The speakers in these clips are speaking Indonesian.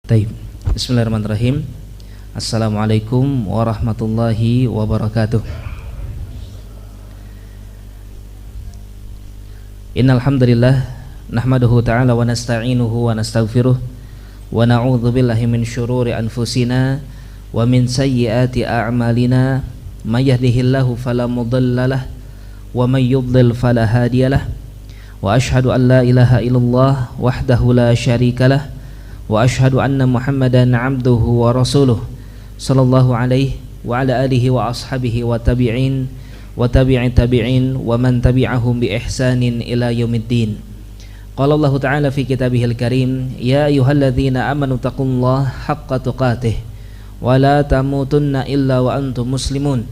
Taib. Bismillahirrahmanirrahim. Assalamualaikum warahmatullahi wabarakatuh. Innal hamdalillah nahmaduhu ta'ala wa nasta'inuhu wa nastaghfiruh wa na'udzu billahi min syururi anfusina wa min sayyiati a'malina may yahdihillahu fala mudhillalah wa may yudlil fala hadiyalah wa asyhadu an la ilaha illallah wahdahu la syarikalah wa asyhadu anna Muhammadan abduhu wa rasuluh sallallahu alaihi wa ala alihi wa ashabihi wa tabi'in wa tabi'in tabi'in wa man tabi'ahum bi ihsanin ila yaumiddin. Qala Allah ta'ala fi kitabihil karim, ya ayyuhalladzina amanu taqullaha haqqa tuqatih wa la tamutunna illa wa antum muslimun.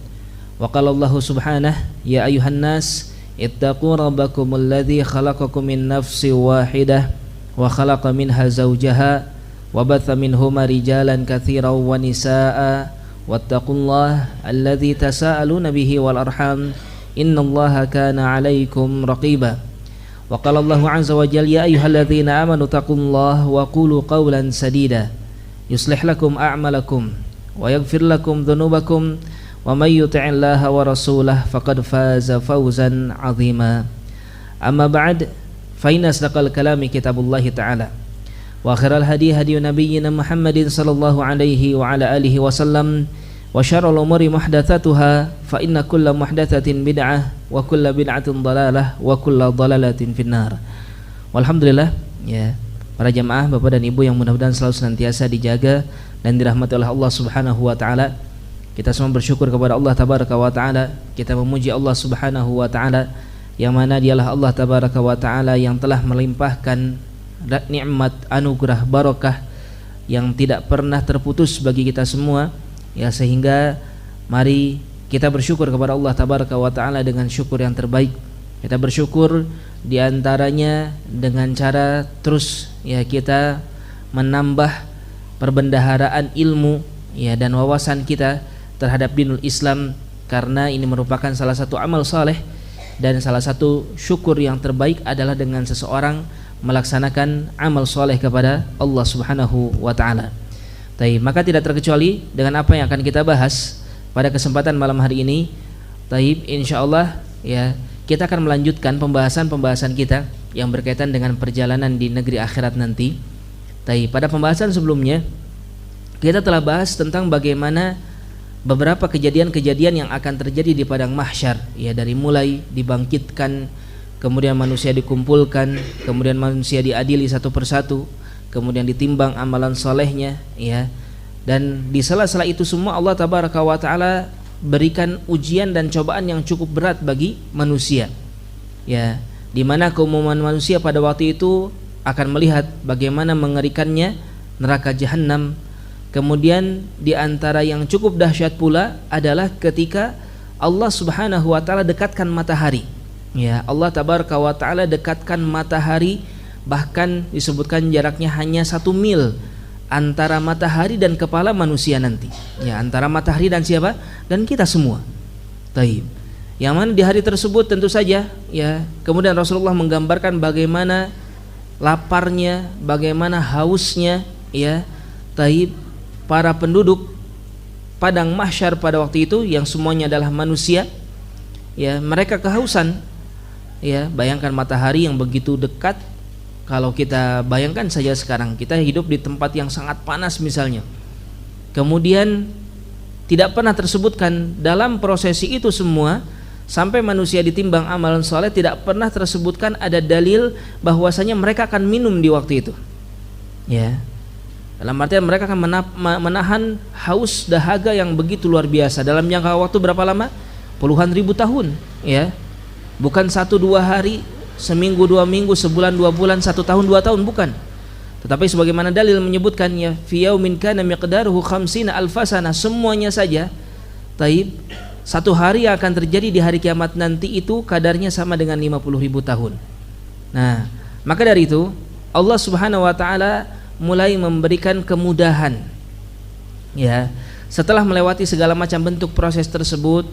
Wa qala Allah subhanahu, ya ayyuhan nas ittaqu rabbakumul ladzi khalaqakum min nafsin wahidah wa khalaqa minha zawjaha wa batha minhuma rijalan katsiran wa nisaa'a wattaqullaha alladzi tasaaluna bihi wal arham innallaha kana 'alaikum raqiba. Wa qala Allahu 'azza wa jalla, ya ayyuhalladzina amanu taqullaha wa qulu qawlan sadida yuslih lakum a'malakum wa yaghfir lakum dhunubakum wa may yuti'illaha wa rasulahu faqad faza fawzan 'azima. Amma ba'd, fa inna asdaqal kalami kitabullahi ta'ala wa khairal hadi hadi nabiyyina Muhammadin sallallahu alaihi wa ala alihi wasallam wa syarrul umuri muhdatsatuha fa inna kulla muhdatsatin bid'ah wa kulla bid'atin dhalalah wa kulla dhalalatin finnar. Walhamdulillah, ya para jamaah Bapak dan Ibu yang mudah-mudahan selalu senantiasa dijaga dan dirahmati oleh Allah Subhanahu wa taala. Kita semua bersyukur kepada Allah tabaraka wa taala. Kita memuji Allah Subhanahu wa taala yang mana dialah Allah tabaraka wa ta'ala yang telah melimpahkan nikmat, anugerah, barakah yang tidak pernah terputus bagi kita semua, ya, sehingga mari kita bersyukur kepada Allah tabaraka wa ta'ala dengan syukur yang terbaik. Kita bersyukur diantaranya dengan cara terus, ya, kita menambah perbendaharaan ilmu, ya, dan wawasan kita terhadap dinul Islam, karena ini merupakan salah satu amal saleh. Dan salah satu syukur yang terbaik adalah dengan seseorang melaksanakan amal soleh kepada Allah Subhanahu wa ta'ala. Maka tidak terkecuali dengan apa yang akan kita bahas pada kesempatan malam hari ini. Insyaallah, ya, kita akan melanjutkan pembahasan kita yang berkaitan dengan perjalanan di negeri akhirat nanti. Pada pembahasan sebelumnya kita telah bahas tentang bagaimana beberapa kejadian-kejadian yang akan terjadi di padang mahsyar, ya, dari mulai dibangkitkan, kemudian manusia dikumpulkan, kemudian manusia diadili satu persatu, kemudian ditimbang amalan solehnya, ya, dan di sela-sela itu semua Allah tabaraka wa ta'ala berikan ujian dan cobaan yang cukup berat bagi manusia, ya, di mana keumuman manusia pada waktu itu akan melihat bagaimana mengerikannya neraka jahanam. Kemudian di antara yang cukup dahsyat pula adalah ketika Allah Subhanahu wa ta'ala dekatkan matahari, ya, Allah tabaraka wa ta'ala dekatkan matahari, bahkan disebutkan jaraknya hanya 1 mil antara matahari dan kepala manusia nanti, ya, antara matahari dan siapa? Dan kita semua. Yang mana di hari tersebut tentu saja, ya, kemudian Rasulullah menggambarkan bagaimana laparnya, bagaimana hausnya, ya, para penduduk padang mahsyar pada waktu itu yang semuanya adalah manusia, ya, mereka kehausan, ya. Bayangkan matahari yang begitu dekat. Kalau kita bayangkan saja sekarang kita hidup di tempat yang sangat panas misalnya, kemudian tidak pernah tersebutkan dalam prosesi itu semua sampai manusia ditimbang amalan soleh, tidak pernah tersebutkan ada dalil bahwasanya mereka akan minum di waktu itu, ya. Dalam artian mereka akan menahan haus dahaga yang begitu luar biasa dalam jangka waktu berapa lama? Puluhan ribu tahun, ya. Bukan 1-2 hari, seminggu 2 minggu, sebulan 2 bulan, 1 tahun 2 tahun, bukan. Tetapi sebagaimana dalil menyebutkan, ya, fi yaumin kana miqdaruhu 50 alfasana, semuanya saja. 1 hari yang akan terjadi di hari kiamat nanti itu kadarnya sama dengan 50.000 tahun. Nah, maka dari itu Allah Subhanahu wa ta'ala mulai memberikan kemudahan, ya, setelah melewati segala macam bentuk proses tersebut,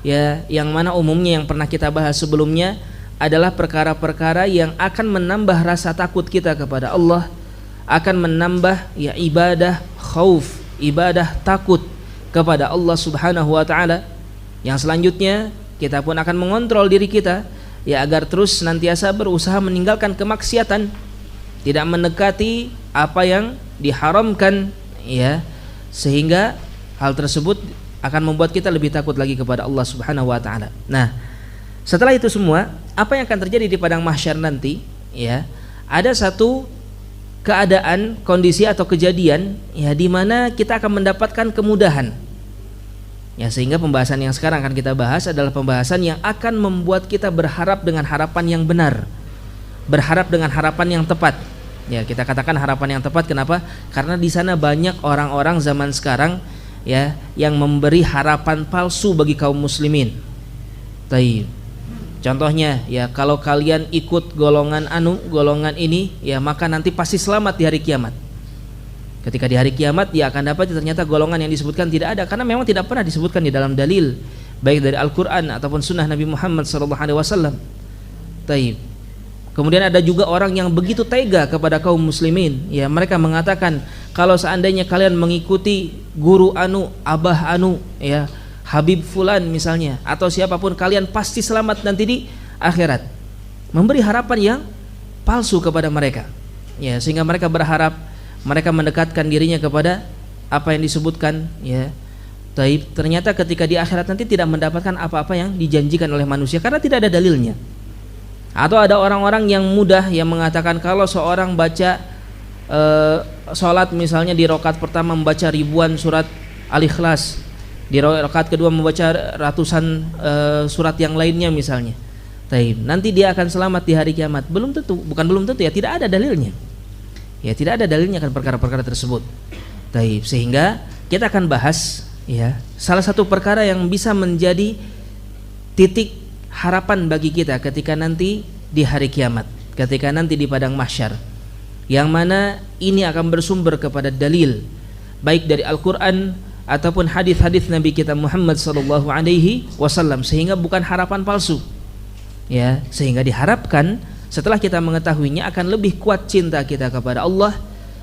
ya, yang mana umumnya yang pernah kita bahas sebelumnya adalah perkara-perkara yang akan menambah rasa takut kita kepada Allah, akan menambah ya ibadah khauf, ibadah takut kepada Allah Subhanahu wa taala. Yang selanjutnya kita pun akan mengontrol diri kita ya agar terus senantiasa berusaha meninggalkan kemaksiatan, tidak mendekati apa yang diharamkan ya, sehingga hal tersebut akan membuat kita lebih takut lagi kepada Allah Subhanahu wa taala. Nah, setelah itu semua, apa yang akan terjadi di padang mahsyar nanti ya? Ada satu keadaan, kondisi atau kejadian ya di mana kita akan mendapatkan kemudahan. Ya, sehingga pembahasan yang sekarang akan kita bahas adalah pembahasan yang akan membuat kita berharap dengan harapan yang benar. Berharap dengan harapan yang tepat. Ya, kita katakan harapan yang tepat kenapa? Karena di sana banyak orang-orang zaman sekarang ya yang memberi harapan palsu bagi kaum muslimin. Taib. Contohnya ya, kalau kalian ikut golongan ini ya maka nanti pasti selamat di hari kiamat. Ketika di hari kiamat dia akan dapat ternyata golongan yang disebutkan tidak ada, karena memang tidak pernah disebutkan di dalam dalil baik dari Al-Qur'an ataupun sunnah Nabi Muhammad SAW. Taib. Kemudian ada juga orang yang begitu tega kepada kaum muslimin ya, mereka mengatakan kalau seandainya kalian mengikuti guru anu, abah anu ya, Habib fulan misalnya atau siapapun, kalian pasti selamat nanti di akhirat. Memberi harapan yang palsu kepada mereka ya, sehingga mereka berharap, mereka mendekatkan dirinya kepada apa yang disebutkan ya. Taib. Ternyata ketika di akhirat nanti tidak mendapatkan apa-apa yang dijanjikan oleh manusia karena tidak ada dalilnya. Atau ada orang-orang yang mudah yang mengatakan kalau seorang baca sholat misalnya di rakaat pertama membaca ribuan surat Al-Ikhlas, di rakaat kedua membaca ratusan surat yang lainnya misalnya, taib, nanti dia akan selamat di hari kiamat. Belum tentu, bukan belum tentu ya, tidak ada dalilnya. Ya, tidak ada dalilnya akan perkara-perkara tersebut. Taib. Sehingga kita akan bahas ya salah satu perkara yang bisa menjadi titik harapan bagi kita ketika nanti di hari kiamat, ketika nanti di padang mahsyar, yang mana ini akan bersumber kepada dalil baik dari Al-Qur'an ataupun hadis-hadis Nabi kita Muhammad sallallahu alaihi wasallam, sehingga bukan harapan palsu. Ya, sehingga diharapkan setelah kita mengetahuinya akan lebih kuat cinta kita kepada Allah,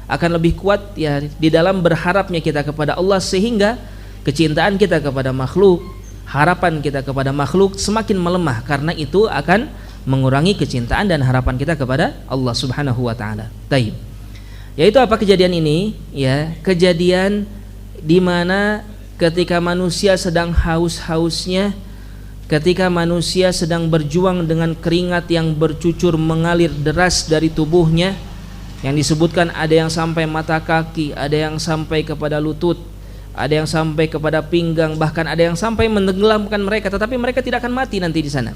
akan lebih kuat ya di dalam berharapnya kita kepada Allah, sehingga kecintaan kita kepada makhluk, harapan kita kepada makhluk semakin melemah, karena itu akan mengurangi kecintaan dan harapan kita kepada Allah Subhanahu wa taala. Taib. Yaitu apa kejadian ini? Ya, kejadian di mana ketika manusia sedang haus-hausnya, ketika manusia sedang berjuang dengan keringat yang bercucur mengalir deras dari tubuhnya, yang disebutkan ada yang sampai mata kaki, ada yang sampai kepada lutut, ada yang sampai kepada pinggang, bahkan ada yang sampai menenggelamkan mereka, tetapi mereka tidak akan mati nanti di sana.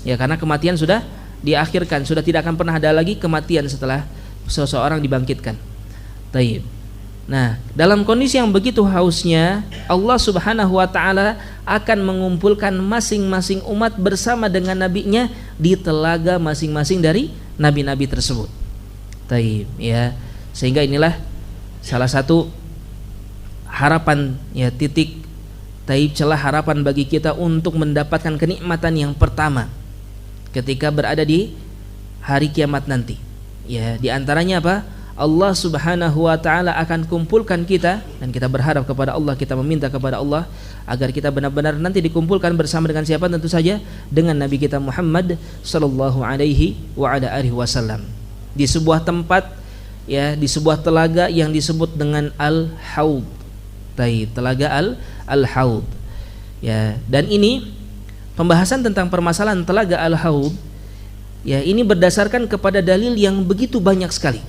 Ya, karena kematian sudah diakhirkan, sudah tidak akan pernah ada lagi kematian setelah seseorang dibangkitkan. Taib. Nah, dalam kondisi yang begitu hausnya, Allah Subhanahu wa taala akan mengumpulkan masing-masing umat bersama dengan nabinya di telaga masing-masing dari nabi-nabi tersebut. Taib, ya. Sehingga inilah salah satu harapan ya, titik taib, celah harapan bagi kita untuk mendapatkan kenikmatan yang pertama ketika berada di hari kiamat nanti. Ya, di antaranya apa? Allah Subhanahu wa taala akan kumpulkan kita, dan kita berharap kepada Allah, kita meminta kepada Allah agar kita benar-benar nanti dikumpulkan bersama dengan siapa? Tentu saja dengan Nabi kita Muhammad sallallahu alaihi wa ala alihi wasallam di sebuah tempat ya, di sebuah telaga yang disebut dengan Al-Haud. Telaga Al-Haud. Ya, dan ini pembahasan tentang permasalahan telaga Al-Haud ya, ini berdasarkan kepada dalil yang begitu banyak sekali.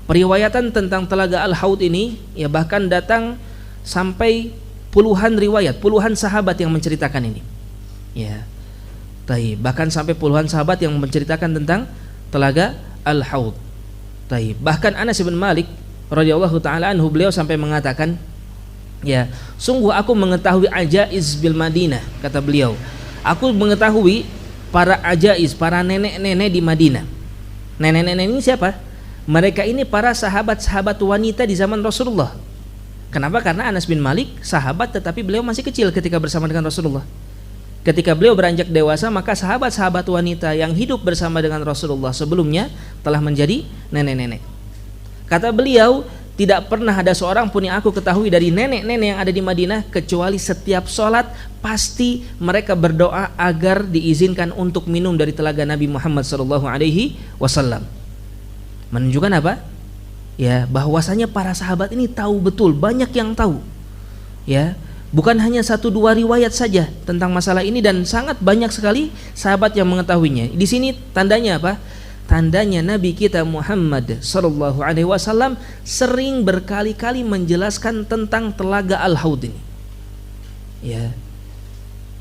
Periwayatan tentang telaga Al-Haud ini ya bahkan datang sampai puluhan riwayat, puluhan sahabat yang menceritakan ini. Ya. Bahkan sampai puluhan sahabat yang menceritakan tentang telaga Al-Haud. Bahkan Anas bin Malik radhiyallahu taala anhu, beliau sampai mengatakan, ya, sungguh aku mengetahui ajaiz bil Madinah, kata beliau. Aku mengetahui para ajaiz, para nenek-nenek di Madinah. Nenek-nenek ini siapa? Mereka ini para sahabat-sahabat wanita di zaman Rasulullah. Kenapa? Karena Anas bin Malik sahabat, tetapi beliau masih kecil ketika bersama dengan Rasulullah. Ketika beliau beranjak dewasa, maka sahabat-sahabat wanita yang hidup bersama dengan Rasulullah sebelumnya telah menjadi nenek-nenek. Kata beliau, tidak pernah ada seorang pun yang aku ketahui dari nenek-nenek yang ada di Madinah kecuali setiap sholat pasti mereka berdoa agar diizinkan untuk minum dari telaga Nabi Muhammad SAW. Menunjukkan apa? Ya, bahwasanya para sahabat ini tahu betul, banyak yang tahu. Ya, bukan hanya 1-2 riwayat saja tentang masalah ini dan sangat banyak sekali sahabat yang mengetahuinya. Di sini tandanya apa? Tandanya Nabi kita Muhammad sallallahu alaihi wasallam sering berkali-kali menjelaskan tentang telaga Al-Haud ini. Ya.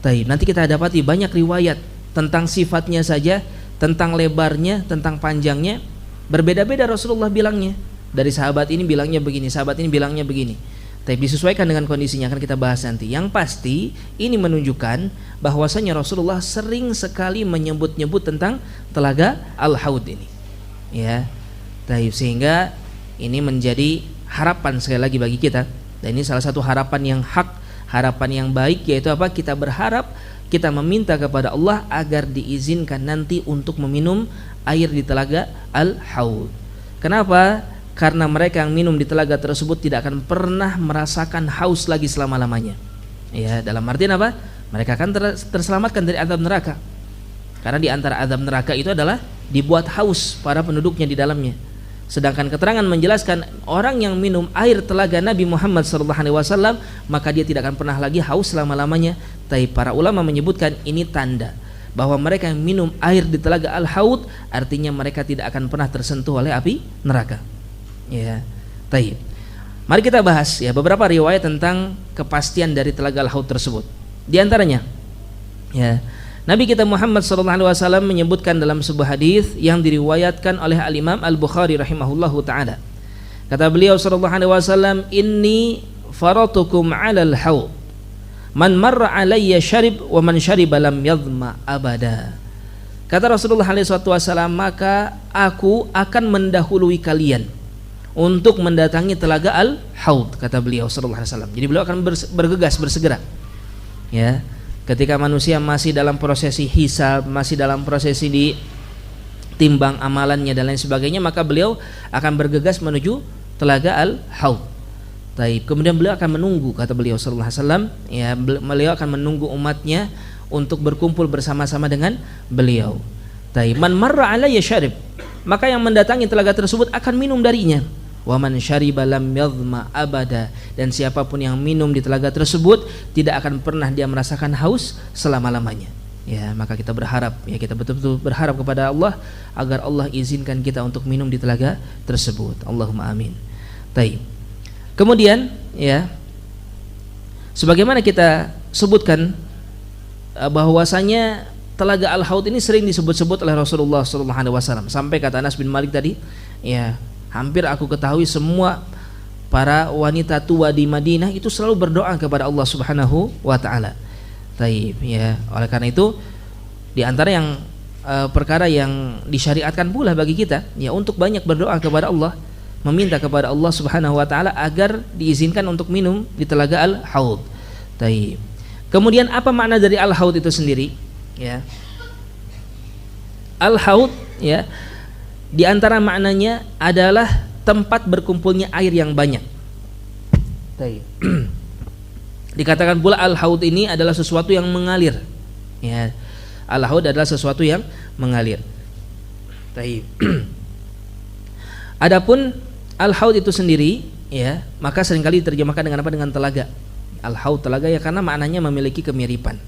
Baik, nanti kita dapati banyak riwayat tentang sifatnya saja, tentang lebarnya, tentang panjangnya. Berbeda-beda Rasulullah bilangnya. Dari sahabat ini bilangnya begini, sahabat ini bilangnya begini. Tapi disesuaikan dengan kondisinya, akan kita bahas nanti. Yang pasti ini menunjukkan bahwasanya Rasulullah sering sekali menyebut-nyebut tentang telaga Al-Haud ini. Ya. Sehingga ini menjadi harapan sekali lagi bagi kita. Dan ini salah satu harapan yang hak, harapan yang baik, yaitu apa? Kita berharap, kita meminta kepada Allah agar diizinkan nanti untuk meminum air di telaga Al-Haud. Kenapa? Karena mereka yang minum di telaga tersebut tidak akan pernah merasakan haus lagi selama-lamanya. Ya, dalam artian apa? Mereka akan terselamatkan dari azab neraka. Karena di antara azab neraka itu adalah dibuat haus para penduduknya di dalamnya. Sedangkan keterangan menjelaskan orang yang minum air telaga Nabi Muhammad SAW, maka dia tidak akan pernah lagi haus selama-lamanya. Tapi para ulama menyebutkan ini tanda bahwa mereka yang minum air di telaga Al-Haud artinya mereka tidak akan pernah tersentuh oleh api neraka. Ya, taib. Mari kita bahas ya beberapa riwayat tentang kepastian dari telaga Al-Haud tersebut. Di antaranya, ya, Nabi kita Muhammad SAW menyebutkan dalam sebuah hadis yang diriwayatkan oleh Al-Imam Al-Bukhari rahimahullahu taala. Kata beliau SAW, "Inni faratukum 'alal haud. Man marra 'alayya syarib wa man syariba lam yadhma abada." Kata Rasulullah SAW, maka aku akan mendahului kalian untuk mendatangi telaga Al-Haud, kata beliau sallallahu alaihi wasallam. Jadi beliau akan bergegas, bersegera. Ya, ketika manusia masih dalam prosesi hisab, masih dalam prosesi ditimbang amalannya dan lain sebagainya, maka beliau akan bergegas menuju telaga Al-Haud. Taib. Kemudian beliau akan menunggu, kata beliau sallallahu alaihi wasallam, ya, beliau akan menunggu umatnya untuk berkumpul bersama-sama dengan beliau. Taib. Man marra alayya syarib, maka yang mendatangi telaga tersebut akan minum darinya. Wa man syariba lam yadhma abada, dan siapapun yang minum di telaga tersebut tidak akan pernah dia merasakan haus selama-lamanya. Ya, maka kita berharap, ya, kita betul-betul berharap kepada Allah agar Allah izinkan kita untuk minum di telaga tersebut. Allahumma amin. Taib. Kemudian, ya, sebagaimana kita sebutkan bahwasanya telaga Al-Haud ini sering disebut-sebut oleh Rasulullah SAW. Sampai kata Anas bin Malik tadi, ya, hampir aku ketahui semua para wanita tua di Madinah itu selalu berdoa kepada Allah Subhanahu wa taala. Taib, ya. Oleh karena itu di antara yang perkara yang disyariatkan pula bagi kita, ya, untuk banyak berdoa kepada Allah, meminta kepada Allah Subhanahu wa taala agar diizinkan untuk minum di telaga Al-Haud. Taib. Kemudian apa makna dari Al-Haud itu sendiri? Ya. Al-Haud, ya, di antara maknanya adalah tempat berkumpulnya air yang banyak. Dikatakan pula Al-Haud ini adalah sesuatu yang mengalir. Ya. Al-Haud adalah sesuatu yang mengalir. Adapun Al-Haud itu sendiri, ya, maka seringkali diterjemahkan dengan apa? Dengan telaga. Al-Haud, telaga, ya, karena maknanya memiliki kemiripan.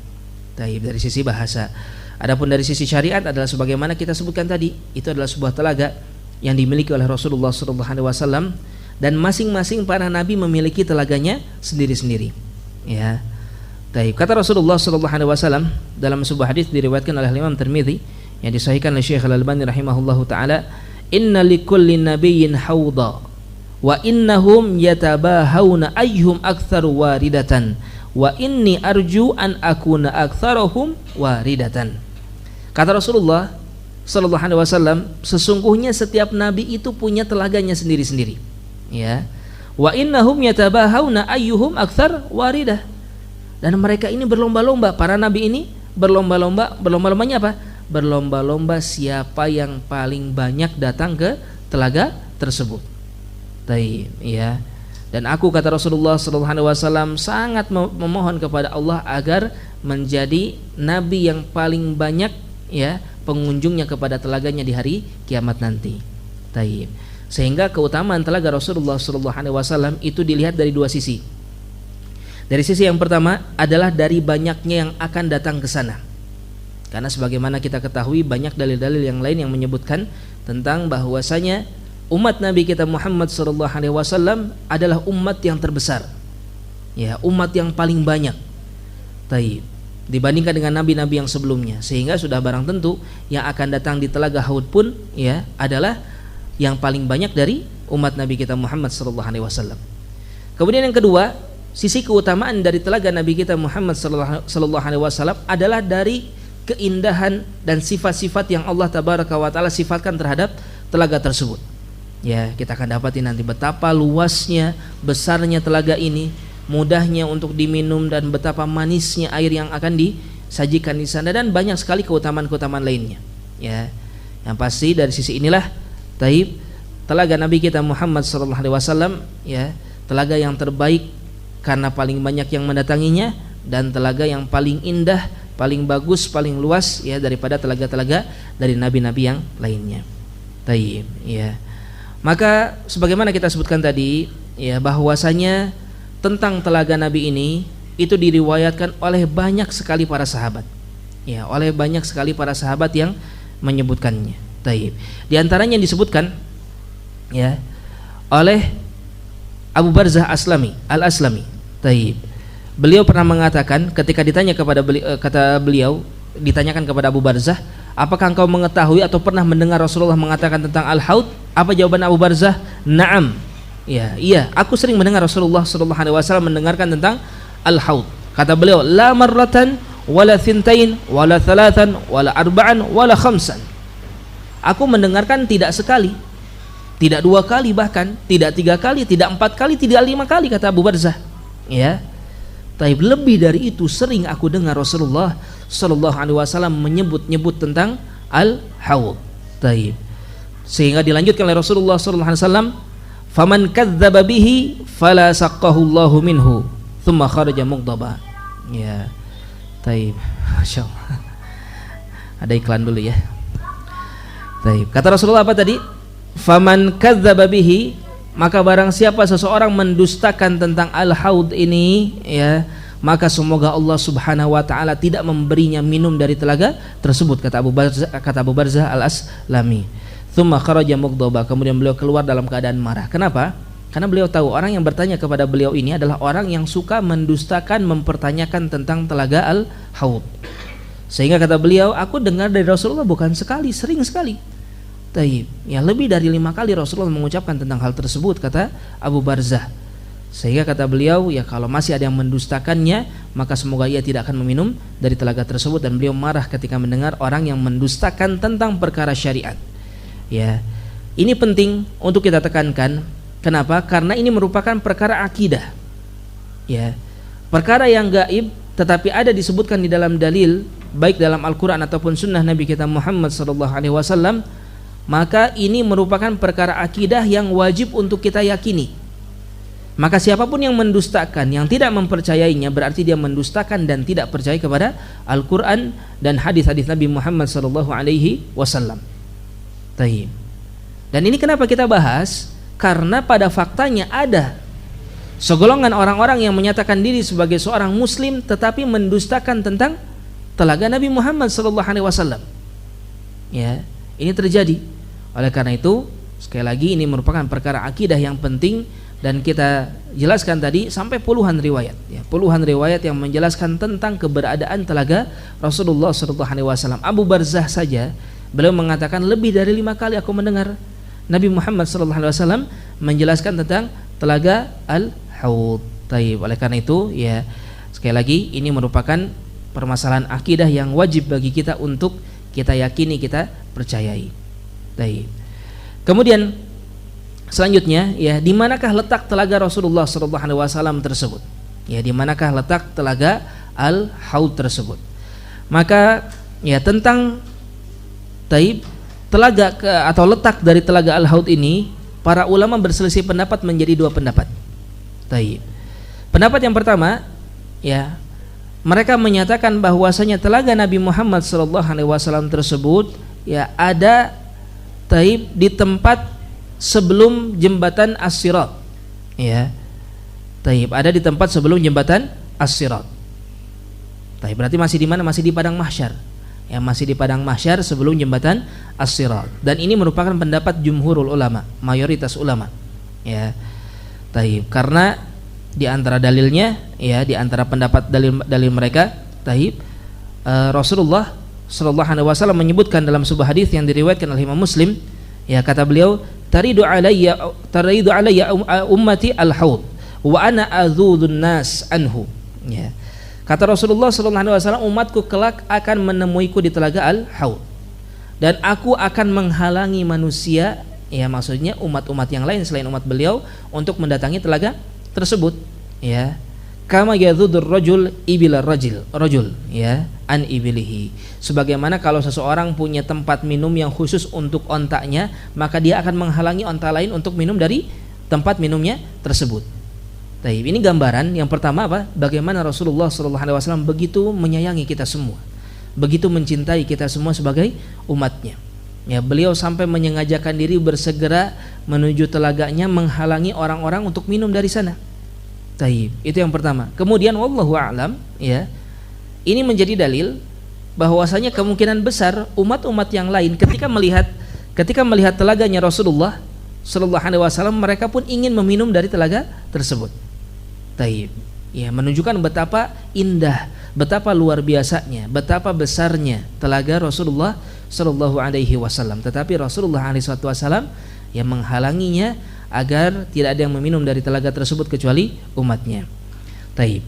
Dari sisi bahasa. Adapun dari sisi syariat adalah sebagaimana kita sebutkan tadi, itu adalah sebuah telaga yang dimiliki oleh Rasulullah SAW, dan masing-masing para nabi memiliki telaganya sendiri-sendiri. Ya. Kata Rasulullah SAW dalam sebuah hadis diriwayatkan oleh Imam Tirmidzi yang disahihkan oleh Syekh Al-Albani rahimahullahu taala, "Inna likulli nabiyyin hawda wa innahum yatabahawna ayyuhum aktsaru waridatan wa inni arju an akuna aktsarahum waridatan." Kata Rasulullah sallallahu alaihi wasallam, sesungguhnya setiap nabi itu punya telaganya sendiri-sendiri. Ya. Wa innahum yatabahawna ayyuhum aktsar waridah. Dan mereka ini berlomba-lomba, para nabi ini berlomba-lombanya apa? Berlomba-lomba siapa yang paling banyak datang ke telaga tersebut. Taib, ya. Dan aku, kata Rasulullah sallallahu alaihi wasallam, sangat memohon kepada Allah agar menjadi nabi yang paling banyak ya pengunjungnya kepada telaganya di hari kiamat nanti. Taib. Sehingga keutamaan telaga Rasulullah sallallahu alaihi wasallam itu dilihat dari dua sisi. Dari sisi yang pertama adalah dari banyaknya yang akan datang ke sana. Karena sebagaimana kita ketahui banyak dalil-dalil yang lain yang menyebutkan tentang bahwasanya umat Nabi kita Muhammad sallallahu alaihi wasallam adalah umat yang terbesar. Ya, umat yang paling banyak. Taib. Dibandingkan dengan nabi-nabi yang sebelumnya, sehingga sudah barang tentu yang akan datang di telaga Haud pun ya adalah yang paling banyak dari umat Nabi kita Muhammad sallallahu alaihi wasallam. Kemudian yang kedua, sisi keutamaan dari telaga Nabi kita Muhammad sallallahu alaihi wasallam adalah dari keindahan dan sifat-sifat yang Allah tabaraka wa taala sifatkan terhadap telaga tersebut. Ya, kita akan dapati nanti betapa luasnya, besarnya telaga ini, mudahnya untuk diminum, dan betapa manisnya air yang akan disajikan di sana, dan banyak sekali keutamaan-keutamaan lainnya. Ya, yang pasti dari sisi inilah taib telaga Nabi kita Muhammad sallallahu alaihi wasallam ya, telaga yang terbaik karena paling banyak yang mendatanginya, dan telaga yang paling indah, paling bagus, paling luas ya daripada telaga-telaga dari nabi-nabi yang lainnya. Taib, ya. Maka sebagaimana kita sebutkan tadi ya, bahwasanya tentang telaga Nabi ini itu diriwayatkan oleh banyak sekali para sahabat. Ya, oleh banyak sekali para sahabat yang menyebutkannya. Taib. Di antaranya yang disebutkan ya oleh Abu Barzah Al-Aslami. Taib. Beliau pernah mengatakan ketika ditanya kepada ditanyakan kepada Abu Barzah, apakah engkau mengetahui atau pernah mendengar Rasulullah mengatakan tentang Al-Haud? Apa jawaban Abu Barzah? Naam. Ya, iya, aku sering mendengar Rasulullah sallallahu alaihi wasallam mendengarkan tentang Al-Haud. Kata beliau, la marratan wala thintain wala thalathan wala arba'an wala khamsan. Aku mendengarkan tidak sekali, tidak dua kali, bahkan tidak tiga kali, tidak empat kali, tidak lima kali, kata Abu Barzah. Ya. Tapi lebih dari itu sering aku dengar Rasulullah sallallahu alaihi wasallam menyebut-nyebut tentang Al-Haud. Taib. Sehingga dilanjutkan oleh Rasulullah sallallahu alaihi wasallam, faman kadzdzaba bihi fala saqqahu Allahu minhu thumma kharaja mughdaba. Ya. Taib. Masyaallah. Ada iklan dulu ya. Taib. Kata Rasulullah apa tadi? Faman kadzdzaba bihi, maka barang siapa seseorang mendustakan tentang Al-Haud ini ya, maka semoga Allah Subhanahu wa taala tidak memberinya minum dari telaga tersebut, kata Abu Barzah Al-Aslami. Tsumma kharaja mughdaba, kemudian beliau keluar dalam keadaan marah. Kenapa? Karena beliau tahu orang yang bertanya kepada beliau ini adalah orang yang suka mendustakan, mempertanyakan tentang telaga Al-Haud. Sehingga kata beliau, aku dengar dari Rasulullah bukan sekali, sering sekali. Taib. Ya, lebih dari 5 kali Rasulullah mengucapkan tentang hal tersebut, kata Abu Barzah. Sehingga kata beliau, ya kalau masih ada yang mendustakannya, maka semoga ia tidak akan meminum dari telaga tersebut. Dan beliau marah ketika mendengar orang yang mendustakan tentang perkara syariat. Ya, ini penting untuk kita tekankan. Kenapa? Karena ini merupakan perkara akidah. Ya, perkara yang gaib tetapi ada disebutkan di dalam dalil, baik dalam Al-Quran ataupun Sunnah Nabi kita Muhammad SAW, maka ini merupakan perkara akidah yang wajib untuk kita yakini. Maka siapapun yang mendustakan, yang tidak mempercayainya, berarti dia mendustakan dan tidak percaya kepada Al-Quran dan hadis-hadis Nabi Muhammad SAW. Taib. Dan ini kenapa kita bahas? Karena pada faktanya ada segolongan orang-orang yang menyatakan diri sebagai seorang muslim tetapi mendustakan tentang telaga Nabi Muhammad SAW. Ya, ini terjadi. Oleh karena itu, sekali lagi ini merupakan perkara akidah yang penting, dan kita jelaskan tadi sampai puluhan riwayat, ya, puluhan riwayat yang menjelaskan tentang keberadaan telaga Rasulullah SAW. Abu Barzah saja beliau mengatakan lebih dari 5 kali aku mendengar Nabi Muhammad SAW menjelaskan tentang telaga Al-Haud. Taib. Oleh karena itu, ya sekali lagi ini merupakan permasalahan akidah yang wajib bagi kita untuk kita yakini, kita percayai. Taib. Kemudian selanjutnya, ya di manakah letak telaga Rasulullah SAW tersebut? Ya di manakah letak telaga Al-Haud tersebut? Maka ya tentang Taib, telaga atau letak dari telaga Al-Haud ini para ulama berselisih pendapat menjadi dua pendapat. Taib. Pendapat yang pertama, ya, mereka menyatakan bahwasanya telaga Nabi Muhammad SAW tersebut ya ada taib di tempat sebelum jembatan As-Sirat. Ya. Taib, ada di tempat sebelum jembatan As-Sirat. Taib, berarti masih di mana? Masih di padang mahsyar. Ya, masih di padang mahsyar sebelum jembatan As-Sirat. Dan ini merupakan pendapat jumhurul ulama, mayoritas ulama. Ya. Taib, karena di antara dalilnya, ya, di antara pendapat dalil mereka, taib, Rasulullah sallallahu alaihi wasallam menyebutkan dalam sebuah hadis yang diriwayatkan oleh Imam Muslim, ya, kata beliau, taridu alayya ummati al-haud wa ana adzudun nas anhu. Ya. Kata Rasulullah sallallahu alaihi wasallam, umatku kelak akan menemuiku di telaga al-haud dan aku akan menghalangi manusia, ya, maksudnya umat-umat yang lain selain umat beliau untuk mendatangi telaga tersebut, ya, kama yadhudur rajul ibila rajul, ya, an ibilihi, sebagaimana kalau seseorang punya tempat minum yang khusus untuk ontaknya, maka dia akan menghalangi onta lain untuk minum dari tempat minumnya tersebut. Taib, ini gambaran yang pertama apa? Bagaimana Rasulullah SAW begitu menyayangi kita semua, begitu mencintai kita semua sebagai umatnya. Ya, beliau sampai menyengajakan diri bersegera menuju telaganya, menghalangi orang-orang untuk minum dari sana. Taib, itu yang pertama. Kemudian wallahu a'lam, ya, ini menjadi dalil bahwasanya kemungkinan besar umat-umat yang lain ketika melihat telaganya Rasulullah sallallahu alaihi wasallam, mereka pun ingin meminum dari telaga tersebut. Taib, ya, menunjukkan betapa indah, betapa luar biasanya, betapa besarnya telaga Rasulullah sallallahu alaihi wasallam. Tetapi Rasulullah alaihi wasallam yang menghalanginya agar tidak ada yang meminum dari telaga tersebut kecuali umatnya. Taib.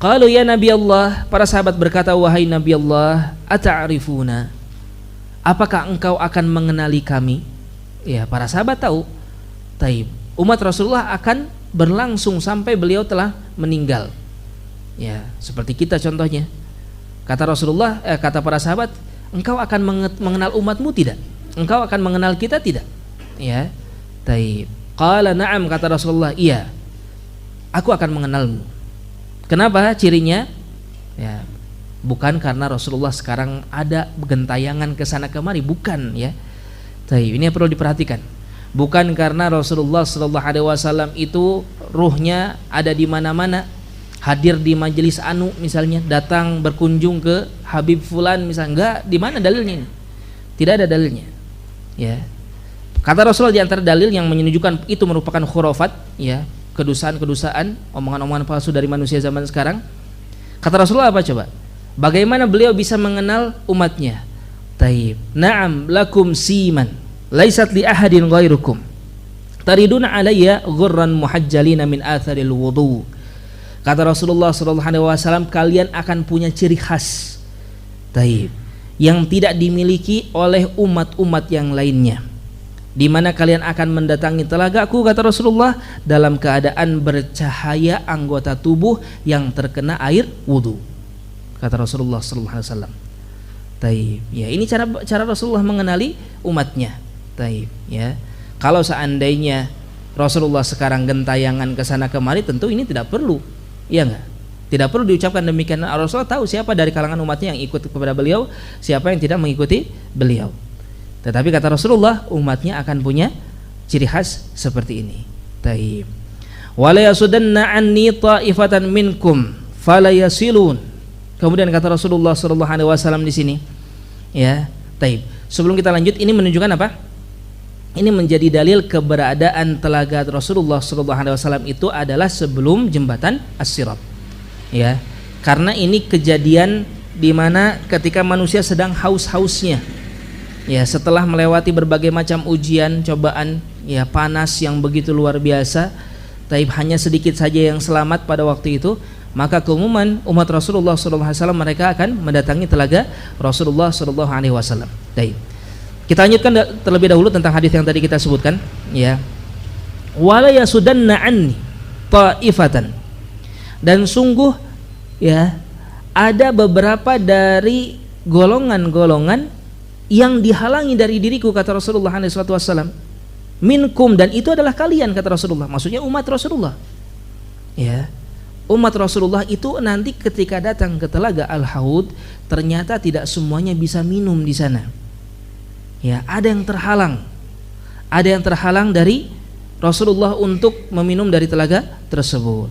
Qalu ya Nabi Allah, para sahabat berkata, wahai Nabi Allah, ata'rifuna, apakah engkau akan mengenali kami? Ya, para sahabat tahu. Taib. Umat Rasulullah akan berlangsung sampai beliau telah meninggal. Ya, seperti kita contohnya. Kata Rasulullah, kata para sahabat, engkau akan mengenal umatmu tidak? Engkau akan mengenal kita tidak? Ya. Taib. Qala na'am, kata Rasulullah, iya, aku akan mengenalmu. Kenapa cirinya? Ya, bukan karena Rasulullah sekarang ada gentayangan ke sana kemari, bukan, ya. Taib, ini perlu diperhatikan. Bukan karena Rasulullah sallallahu alaihi wasallam itu ruhnya ada di mana-mana, hadir di majelis anu misalnya, datang berkunjung ke Habib fulan misalnya. Enggak, di mana dalilnya ini? Tidak ada dalilnya. Ya. Kata Rasulullah di antara dalil yang menunjukkan itu merupakan khurafat, ya, kedustaan-kedustaan, omongan-omongan palsu dari manusia zaman sekarang. Kata Rasulullah apa coba? Bagaimana beliau bisa mengenal umatnya? Taib. Na'am lakum siman laisat li ahadin ghairukum. Tariduna alayya ghurran muhajjalina min atharil wudu. Kata Rasulullah sallallahu alaihi wasallam, kalian akan punya ciri khas, taib, yang tidak dimiliki oleh umat-umat yang lainnya, di mana kalian akan mendatangi telagaku, kata Rasulullah, dalam keadaan bercahaya anggota tubuh yang terkena air wudu. Kata Rasulullah sallallahu alaihi wasallam. Taib. Ya, ini cara Rasulullah mengenali umatnya. Taib, ya. Kalau seandainya Rasulullah sekarang gentayangan ke sana kemari, tentu ini tidak perlu. Iya enggak? Tidak perlu diucapkan demikian. Rasulullah tahu siapa dari kalangan umatnya yang ikut kepada beliau, siapa yang tidak mengikuti beliau. Tetapi kata Rasulullah, umatnya akan punya ciri khas seperti ini. Taib. Wala yasudanna anni ta'ifatan minkum fala yasilun. Kemudian kata Rasulullah sallallahu alaihi wasallam di sini, ya, taib. Sebelum kita lanjut, ini menunjukkan apa? Ini menjadi dalil keberadaan telaga Rasulullah sallallahu alaihi wasallam itu adalah sebelum jembatan As-Sirat. Ya. Karena ini kejadian di mana ketika manusia sedang haus-hausnya. Ya, setelah melewati berbagai macam ujian, cobaan, ya, panas yang begitu luar biasa, taib, hanya sedikit saja yang selamat pada waktu itu, maka keumuman umat Rasulullah SAW mereka akan mendatangi telaga Rasulullah SAW. Taib. Kita lanjutkan terlebih dahulu tentang hadis yang tadi kita sebutkan, ya. Wala yasudanna anni ta'ifatan. Dan sungguh, ya, ada beberapa dari golongan-golongan yang dihalangi dari diriku, kata Rasulullah SAW. minkum, dan itu adalah kalian, kata Rasulullah. Maksudnya umat Rasulullah. Ya. Umat Rasulullah itu nanti ketika datang ke telaga Al-Haud, ternyata tidak semuanya bisa minum di sana. Ya, ada yang terhalang. Ada yang terhalang dari Rasulullah untuk meminum dari telaga tersebut.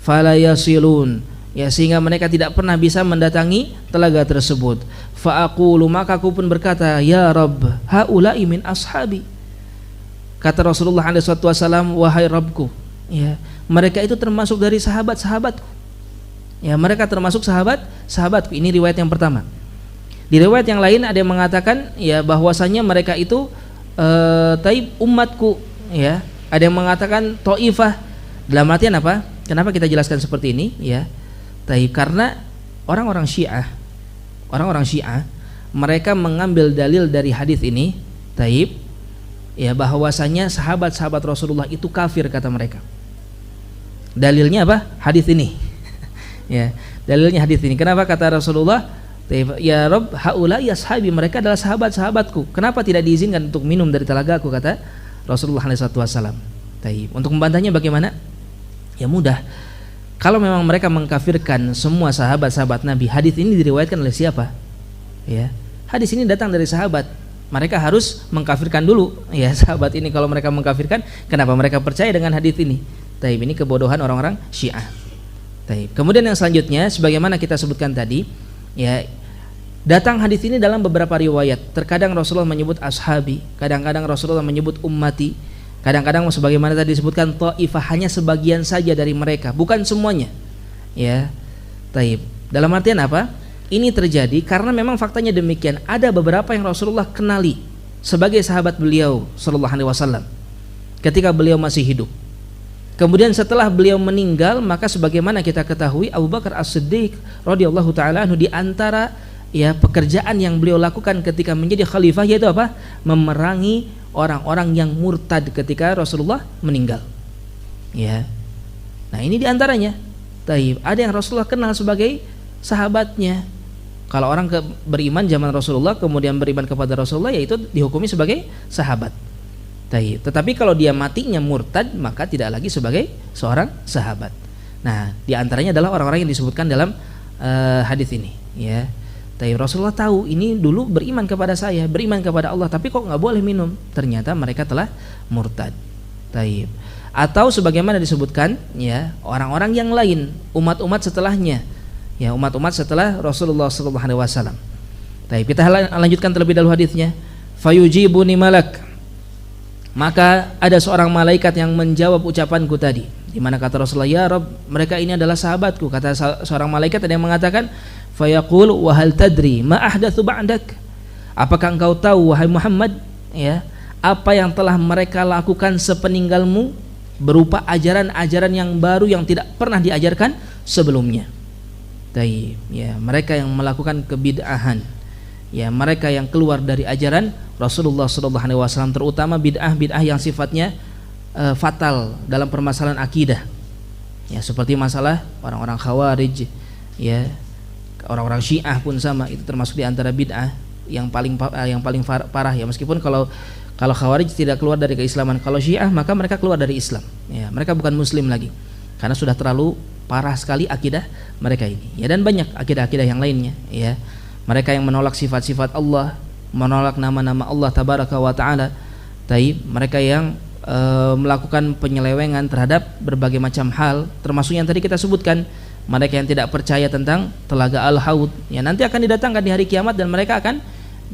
Fala yasilun, ya, sehingga mereka tidak pernah bisa mendatangi telaga tersebut. Fa aqulu, maka aku pun berkata, ya Rabb, haula'i min ashabi. Kata Rasulullah SAW, wahai Rabbku, ya, mereka itu termasuk dari sahabat-sahabatku. Ya, mereka termasuk sahabatku. Ini riwayat yang pertama. Di riwayat yang lain ada yang mengatakan, ya, bahwasanya mereka itu taib umatku, ya. Ada yang mengatakan Taifah. Dalam artian apa? Kenapa kita jelaskan seperti ini, ya? Taib, karena orang-orang Syiah mereka mengambil dalil dari hadis ini, taib, ya, bahwasanya sahabat-sahabat Rasulullah itu kafir, kata mereka. Dalilnya apa? Hadis ini. Ya, dalilnya hadis ini. Kenapa kata Rasulullah, ya Rabb, haula'i ashabi, mereka adalah sahabat-sahabatku. Kenapa tidak diizinkan untuk minum dari telagaku, kata Rasulullah SAW. Taib. Untuk membantahnya bagaimana? Ya mudah. Kalau memang mereka mengkafirkan semua sahabat-sahabat Nabi, hadis ini diriwayatkan oleh siapa? Ya, hadis ini datang dari sahabat. Mereka harus mengkafirkan dulu, ya, sahabat ini. Kalau mereka mengkafirkan, kenapa mereka percaya dengan hadis ini? Taib, ini kebodohan orang-orang Syiah. Taib. Kemudian yang selanjutnya, sebagaimana kita sebutkan tadi, ya, datang hadis ini dalam beberapa riwayat. Terkadang Rasulullah menyebut ashabi, kadang-kadang Rasulullah menyebut ummati, kadang-kadang sebagaimana tadi disebutkan Taifah, hanya sebagian saja dari mereka, bukan semuanya. Ya, taib. Dalam artian apa? Ini terjadi karena memang faktanya demikian. Ada beberapa yang Rasulullah kenali sebagai sahabat beliau sallallahu alaihi wasallam ketika beliau masih hidup. Kemudian setelah beliau meninggal, maka sebagaimana kita ketahui, Abu Bakar As-Siddiq radhiyallahu taala anhu, di antara, ya, pekerjaan yang beliau lakukan ketika menjadi khalifah yaitu apa? Memerangi orang-orang yang murtad ketika Rasulullah meninggal. Ya. Nah, ini diantaranya. Taib. Ada yang Rasulullah kenal sebagai sahabatnya. Kalau orang beriman zaman Rasulullah kemudian beriman kepada Rasulullah, yaitu dihukumi sebagai sahabat. Taib. Tetapi kalau dia matinya murtad, maka tidak lagi sebagai seorang sahabat. Nah, diantaranya adalah orang-orang yang disebutkan dalam hadis ini. Ya. Taib. Rasulullah tahu ini dulu beriman kepada saya, beriman kepada Allah, tapi kok nggak boleh minum. Ternyata mereka telah murtad. Taib. Atau sebagaimana disebutkan, ya, orang-orang yang lain, umat-umat setelahnya, ya, umat-umat setelah Rasulullah SAW. Taib. Kita lanjutkan terlebih dahulu hadisnya. Fayujibuni malak, maka ada seorang malaikat yang menjawab ucapanku tadi, di mana kata Rasulullah, ya Rabb, mereka ini adalah sahabatku. Kata seorang malaikat, ada yang mengatakan, fayaqul wa hal tadri ma ahdatsu ba'dak, apakah engkau tahu wahai Muhammad, ya, apa yang telah mereka lakukan sepeninggalmu berupa ajaran-ajaran yang baru yang tidak pernah diajarkan sebelumnya. Taib. Ya, mereka yang melakukan kebid'ahan, ya, mereka yang keluar dari ajaran Rasulullah SAW, terutama bid'ah yang sifatnya fatal dalam permasalahan akidah, ya, seperti masalah orang-orang Khawarij, ya, orang-orang Syiah pun sama, itu termasuk di antara bid'ah yang paling parah, ya. Meskipun kalau Khawarij tidak keluar dari keislaman, kalau Syiah maka mereka keluar dari Islam, ya, mereka bukan muslim lagi karena sudah terlalu parah sekali akidah mereka ini, ya. Dan banyak akidah-akidah yang lainnya, ya. Mereka yang menolak sifat-sifat Allah, menolak nama-nama Allah tabaraka wa taala. Taib. Mereka yang melakukan penyelewengan terhadap berbagai macam hal, termasuk yang tadi kita sebutkan, mereka yang tidak percaya tentang telaga Al-Haud, ya, nanti akan didatangkan di hari kiamat dan mereka akan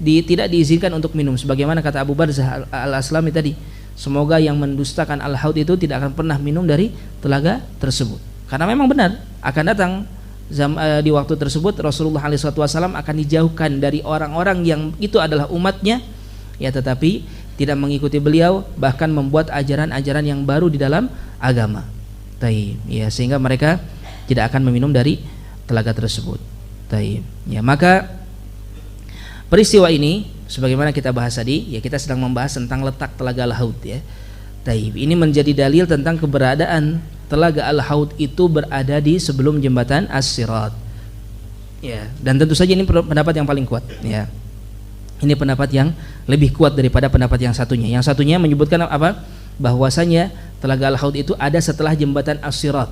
tidak diizinkan untuk minum, sebagaimana kata Abu Barzah Al-Aslami tadi, semoga yang mendustakan Al-Haud itu tidak akan pernah minum dari telaga tersebut. Karena memang benar akan datang di waktu tersebut Rasulullah SAW akan dijauhkan dari orang-orang yang itu adalah umatnya, ya, tetapi tidak mengikuti beliau, bahkan membuat ajaran-ajaran yang baru di dalam agama. Taib. Ya, sehingga mereka tidak akan meminum dari telaga tersebut. Taib. Ya, maka peristiwa ini sebagaimana kita bahas tadi, ya, kita sedang membahas tentang letak telaga Al-Haud, ya. Taib. Ini menjadi dalil tentang keberadaan telaga Al-Haud itu berada di sebelum jembatan As-Sirat. Ya, dan tentu saja ini pendapat yang paling kuat, ya. Ini pendapat yang lebih kuat daripada pendapat yang satunya. Yang satunya menyebutkan apa? Bahwasanya Telaga Al-Haud itu ada setelah jembatan As-Sirat.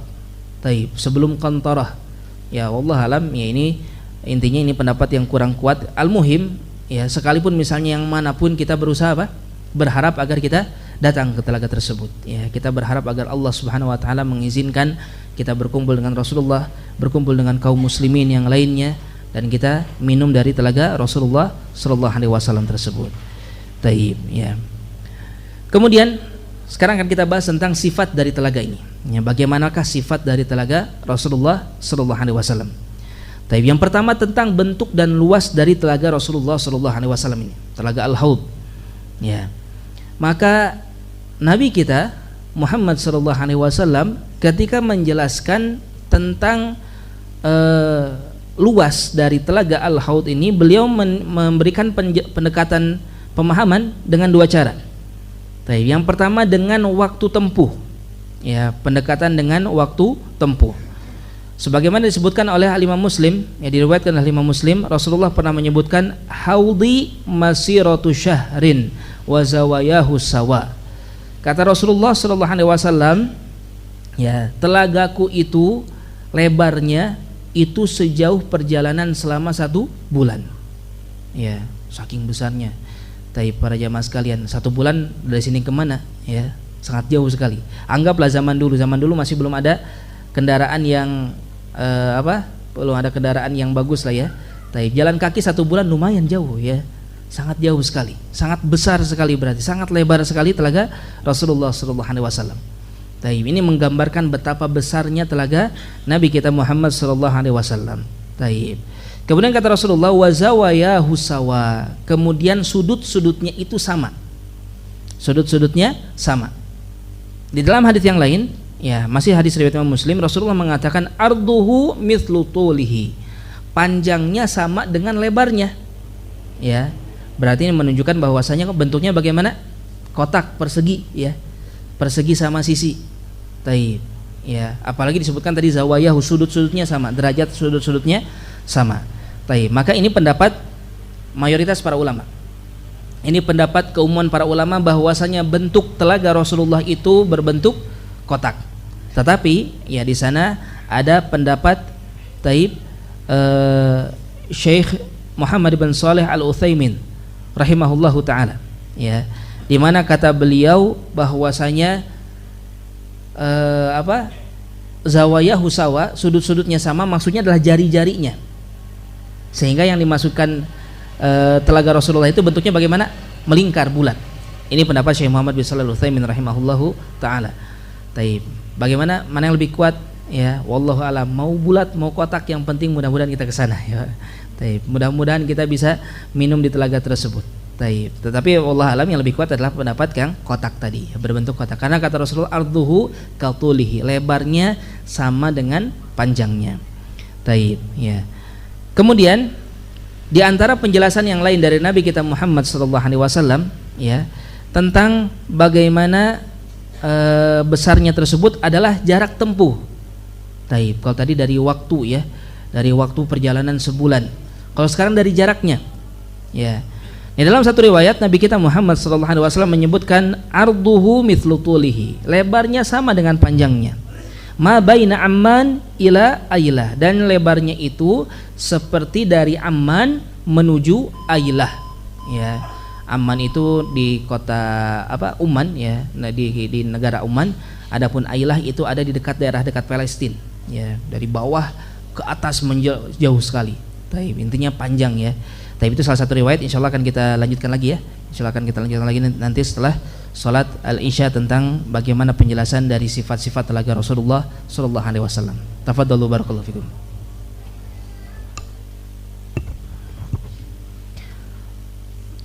Taib, sebelum Qantarah. Ya, wallah alam, ya ini intinya ini pendapat yang kurang kuat. Al-muhim, ya sekalipun misalnya yang manapun kita berusaha apa? Berharap agar kita datang ke telaga tersebut. Ya, kita berharap agar Allah Subhanahu wa taala mengizinkan kita berkumpul dengan Rasulullah, berkumpul dengan kaum muslimin yang lainnya, dan kita minum dari telaga Rasulullah sallallahu alaihi wasallam tersebut. Taib, ya. Kemudian sekarang akan kita bahas tentang sifat dari telaga ini. Ya, bagaimanakah sifat dari telaga Rasulullah sallallahu alaihi wasallam? Taib, yang pertama tentang bentuk dan luas dari telaga Rasulullah sallallahu alaihi wasallam ini, telaga Al-Haud. Ya. Maka Nabi kita Muhammad sallallahu alaihi wasallam ketika menjelaskan tentang luas dari telaga Al-Haud ini, beliau memberikan pendekatan pemahaman dengan dua cara. Yang pertama dengan waktu tempuh, ya, pendekatan dengan waktu tempuh. Sebagaimana disebutkan oleh Imam Muslim, ya, diriwayatkan oleh Imam Muslim, Rasulullah pernah menyebutkan haudi masiratu syahrin wa zawayahu sawa. Kata Rasulullah sallallahu alaihi wasallam, ya, telagaku itu lebarnya itu sejauh perjalanan selama 1 bulan. Ya, saking besarnya. Tapi para jamaah sekalian, 1 bulan dari sini kemana? Ya, sangat jauh sekali. Anggaplah zaman dulu masih belum ada kendaraan yang belum ada kendaraan yang bagus lah ya. Tapi jalan kaki 1 bulan lumayan jauh ya. Sangat jauh sekali, sangat besar sekali, berarti sangat lebar sekali telaga Rasulullah sallallahu alaihi wasallam. Taib, ini menggambarkan betapa besarnya telaga Nabi kita Muhammad sallallahu alaihi wasallam. Taib. Kemudian kata Rasulullah wa zawayahu sawa. Kemudian sudut-sudutnya itu sama. Sudut-sudutnya sama. Di dalam hadis yang lain, ya, masih hadis riwayat Imam Muslim, Rasulullah mengatakan arduhu mithlu tulihi. Panjangnya sama dengan lebarnya. Ya. Berarti ini menunjukkan bahwasanya bentuknya bagaimana? Kotak persegi, ya. Persegi sama sisi. Taib, ya, apalagi disebutkan tadi zawayahu, sudut-sudutnya sama, derajat sudut-sudutnya sama. Taib, maka ini pendapat mayoritas para ulama. Ini pendapat keumuman para ulama bahwasanya bentuk telaga Rasulullah itu berbentuk kotak. Tetapi ya di sana ada pendapat Taib Syekh Muhammad bin Shalih Al-Utsaimin rahimahullahu taala, ya, di mana kata beliau bahwasanya zawayahu sawa, sudut-sudutnya sama, maksudnya adalah jari-jarinya, sehingga yang dimasukkan telaga Rasulullah itu bentuknya bagaimana? Melingkar bulat. Ini pendapat Syekh Muhammad bin Shalih Al-Utsaimin rahimahullahu taala. Taib, bagaimana, mana yang lebih kuat? Ya, wallahu alam, mau bulat mau kotak, yang penting mudah-mudahan kita ke sana, ya. Taib, mudah-mudahan kita bisa minum di telaga tersebut. Taib. Tetapi Allah alam yang lebih kuat adalah pendapat yang kotak tadi, berbentuk kotak. Karena kata Rasulullah arduhu kautulihi, lebarnya sama dengan panjangnya. Taib, ya. Kemudian di antara penjelasan yang lain dari Nabi kita Muhammad sallallahu alaihi wasallam, ya, tentang bagaimana besarnya tersebut adalah jarak tempuh. Taib. Kalau tadi dari waktu, ya, dari waktu perjalanan sebulan. Kalau sekarang dari jaraknya, ya. Di dalam satu riwayat Nabi kita Muhammad sallallahu alaihi wasallam menyebutkan arduhu mithlu tulihi, lebarnya sama dengan panjangnya. Ma baina Amman ila Ailah, dan lebarnya itu seperti dari Amman menuju Ailah, ya. Amman itu di kota Uman, ya, di negara Uman. Adapun Ailah itu ada di daerah dekat Palestina, ya, dari bawah ke atas jauh sekali. Taib, intinya panjang, ya. Tapi itu salah satu riwayat, insya Allah akan kita lanjutkan lagi, ya. Insya Allah akan kita lanjutkan lagi nanti setelah sholat al-isya tentang bagaimana penjelasan dari sifat-sifat telaga Rasulullah sallallahu alaihi wasallam. Tafadhalu barakallahu fikum.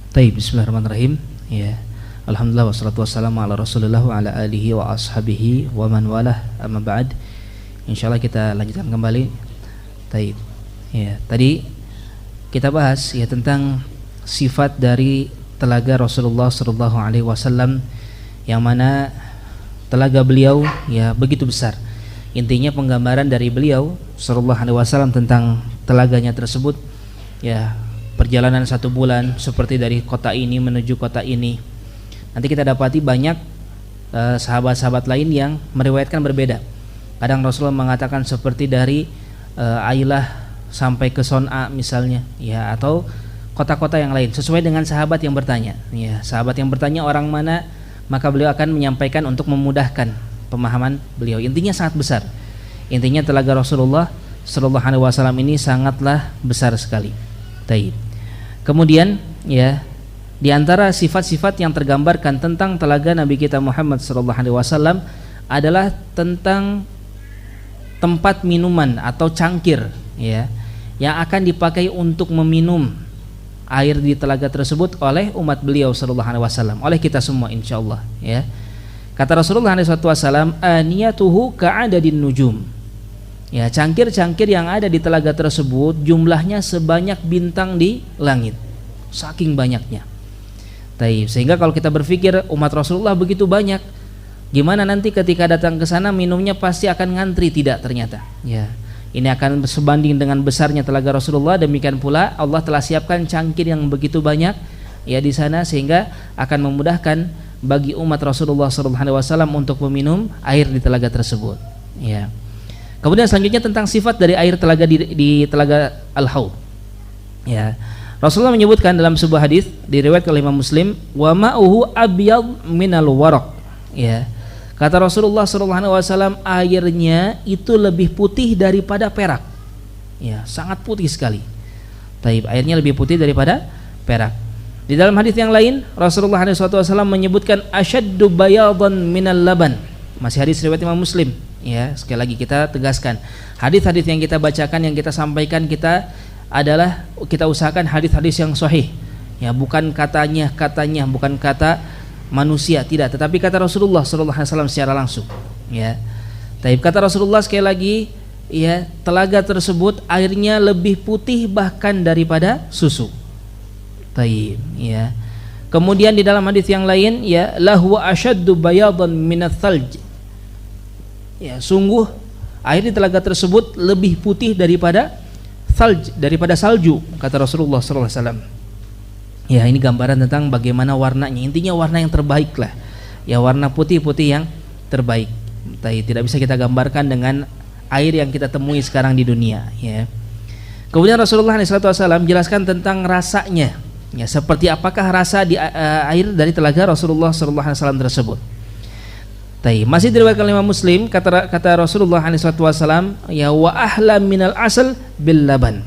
Taib, bismillahirrahmanirrahim. Ya. Alhamdulillah wassalatu wassalamu ala Rasulillah wa ala alihi wa ashabihi wa man walah, amma ba'd. Insyaallah kita lanjutkan kembali. Taib. Ya, tadi kita bahas, ya, tentang sifat dari telaga Rasulullah sallallahu alaihi wasallam, yang mana telaga beliau, ya, begitu besar. Intinya penggambaran dari beliau sallallahu alaihi wasallam tentang telaganya tersebut, ya, perjalanan 1 bulan seperti dari kota ini menuju kota ini. Nanti kita dapati banyak sahabat-sahabat lain yang meriwayatkan berbeda. Kadang Rasulullah mengatakan seperti dari Ailah sampai ke Son'a misalnya, ya, atau kota-kota yang lain sesuai dengan sahabat yang bertanya. Ya, sahabat yang bertanya orang mana, maka beliau akan menyampaikan untuk memudahkan pemahaman beliau. Intinya sangat besar. Intinya telaga Rasulullah Sallallahu Alaihi Wasallam ini sangatlah besar sekali. Taib. Kemudian, ya, di antara sifat-sifat yang tergambarkan tentang telaga Nabi kita Muhammad Sallallahu Alaihi Wasallam adalah tentang tempat minuman atau cangkir, ya, yang akan dipakai untuk meminum air di telaga tersebut oleh umat beliau Sallallahu Alaihi Wasallam, oleh kita semua insyaallah, ya. Kata Rasulullah SAW, aniyatuhu ka'adadin nujum. Ya, cangkir-cangkir yang ada di telaga tersebut jumlahnya sebanyak bintang di langit, saking banyaknya. Taib. Sehingga kalau kita berpikir umat Rasulullah begitu banyak, gimana nanti ketika datang ke sana minumnya pasti akan ngantri? Tidak, ternyata. Ya. Ini akan sebanding dengan besarnya telaga Rasulullah. Demikian pula Allah telah siapkan cangkir yang begitu banyak, ya, di sana, sehingga akan memudahkan bagi umat Rasulullah SAW untuk meminum air di telaga tersebut. Ya. Kemudian selanjutnya tentang sifat dari air telaga di telaga Al-Haud. Ya. Rasulullah menyebutkan dalam sebuah hadis diriwayatkan oleh Imam Muslim, wa ma'uhu abyad minal waraq. Ya. Kata Rasulullah SAW, airnya itu lebih putih daripada perak. Ya, sangat putih sekali. Taib, airnya lebih putih daripada perak. Di dalam hadis yang lain, Rasulullah SAW menyebutkan asyaddu bayadan minal laban. Masih hadis riwayat Imam Muslim. Ya, sekali lagi kita tegaskan, hadis-hadis yang kita bacakan, yang kita sampaikan, kita usahakan hadis-hadis yang sahih. Ya, bukan katanya, bukan kata manusia, tidak, tetapi kata Rasulullah SAW secara langsung. Ya. Taib, kata Rasulullah sekali lagi, ya, telaga tersebut airnya lebih putih bahkan daripada susu. Taib, ya. Kemudian di dalam hadis yang lain, ya, lahu asyaddu bayadan minats thalj. Ya, sungguh air di telaga tersebut lebih putih daripada salju, kata Rasulullah SAW. Ya, ini gambaran tentang bagaimana warnanya. Intinya warna yang terbaik lah. Ya, warna putih-putih yang terbaik. Tidak bisa kita gambarkan dengan air yang kita temui sekarang di dunia. Ya. Kemudian Rasulullah SAW menjelaskan tentang rasanya. Ya, seperti apakah rasa di air dari telaga Rasulullah SAW tersebut. Masih diriwayatkan oleh Imam Muslim, kata Rasulullah SAW, ya, wa ahla minal asal bil laban.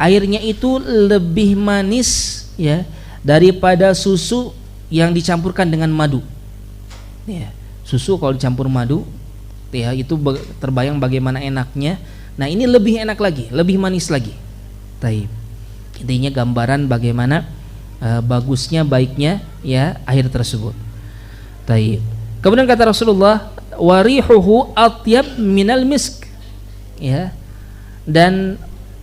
Airnya itu lebih manis, ya, daripada susu yang dicampurkan dengan madu. Ya, susu kalau dicampur madu, ya, itu terbayang bagaimana enaknya. Nah, ini lebih enak lagi, lebih manis lagi. Intinya gambaran bagaimana bagusnya, baiknya, ya, air tersebut. Kemudian kata Rasulullah, warihuhu atyab minal misk. Ya. Dan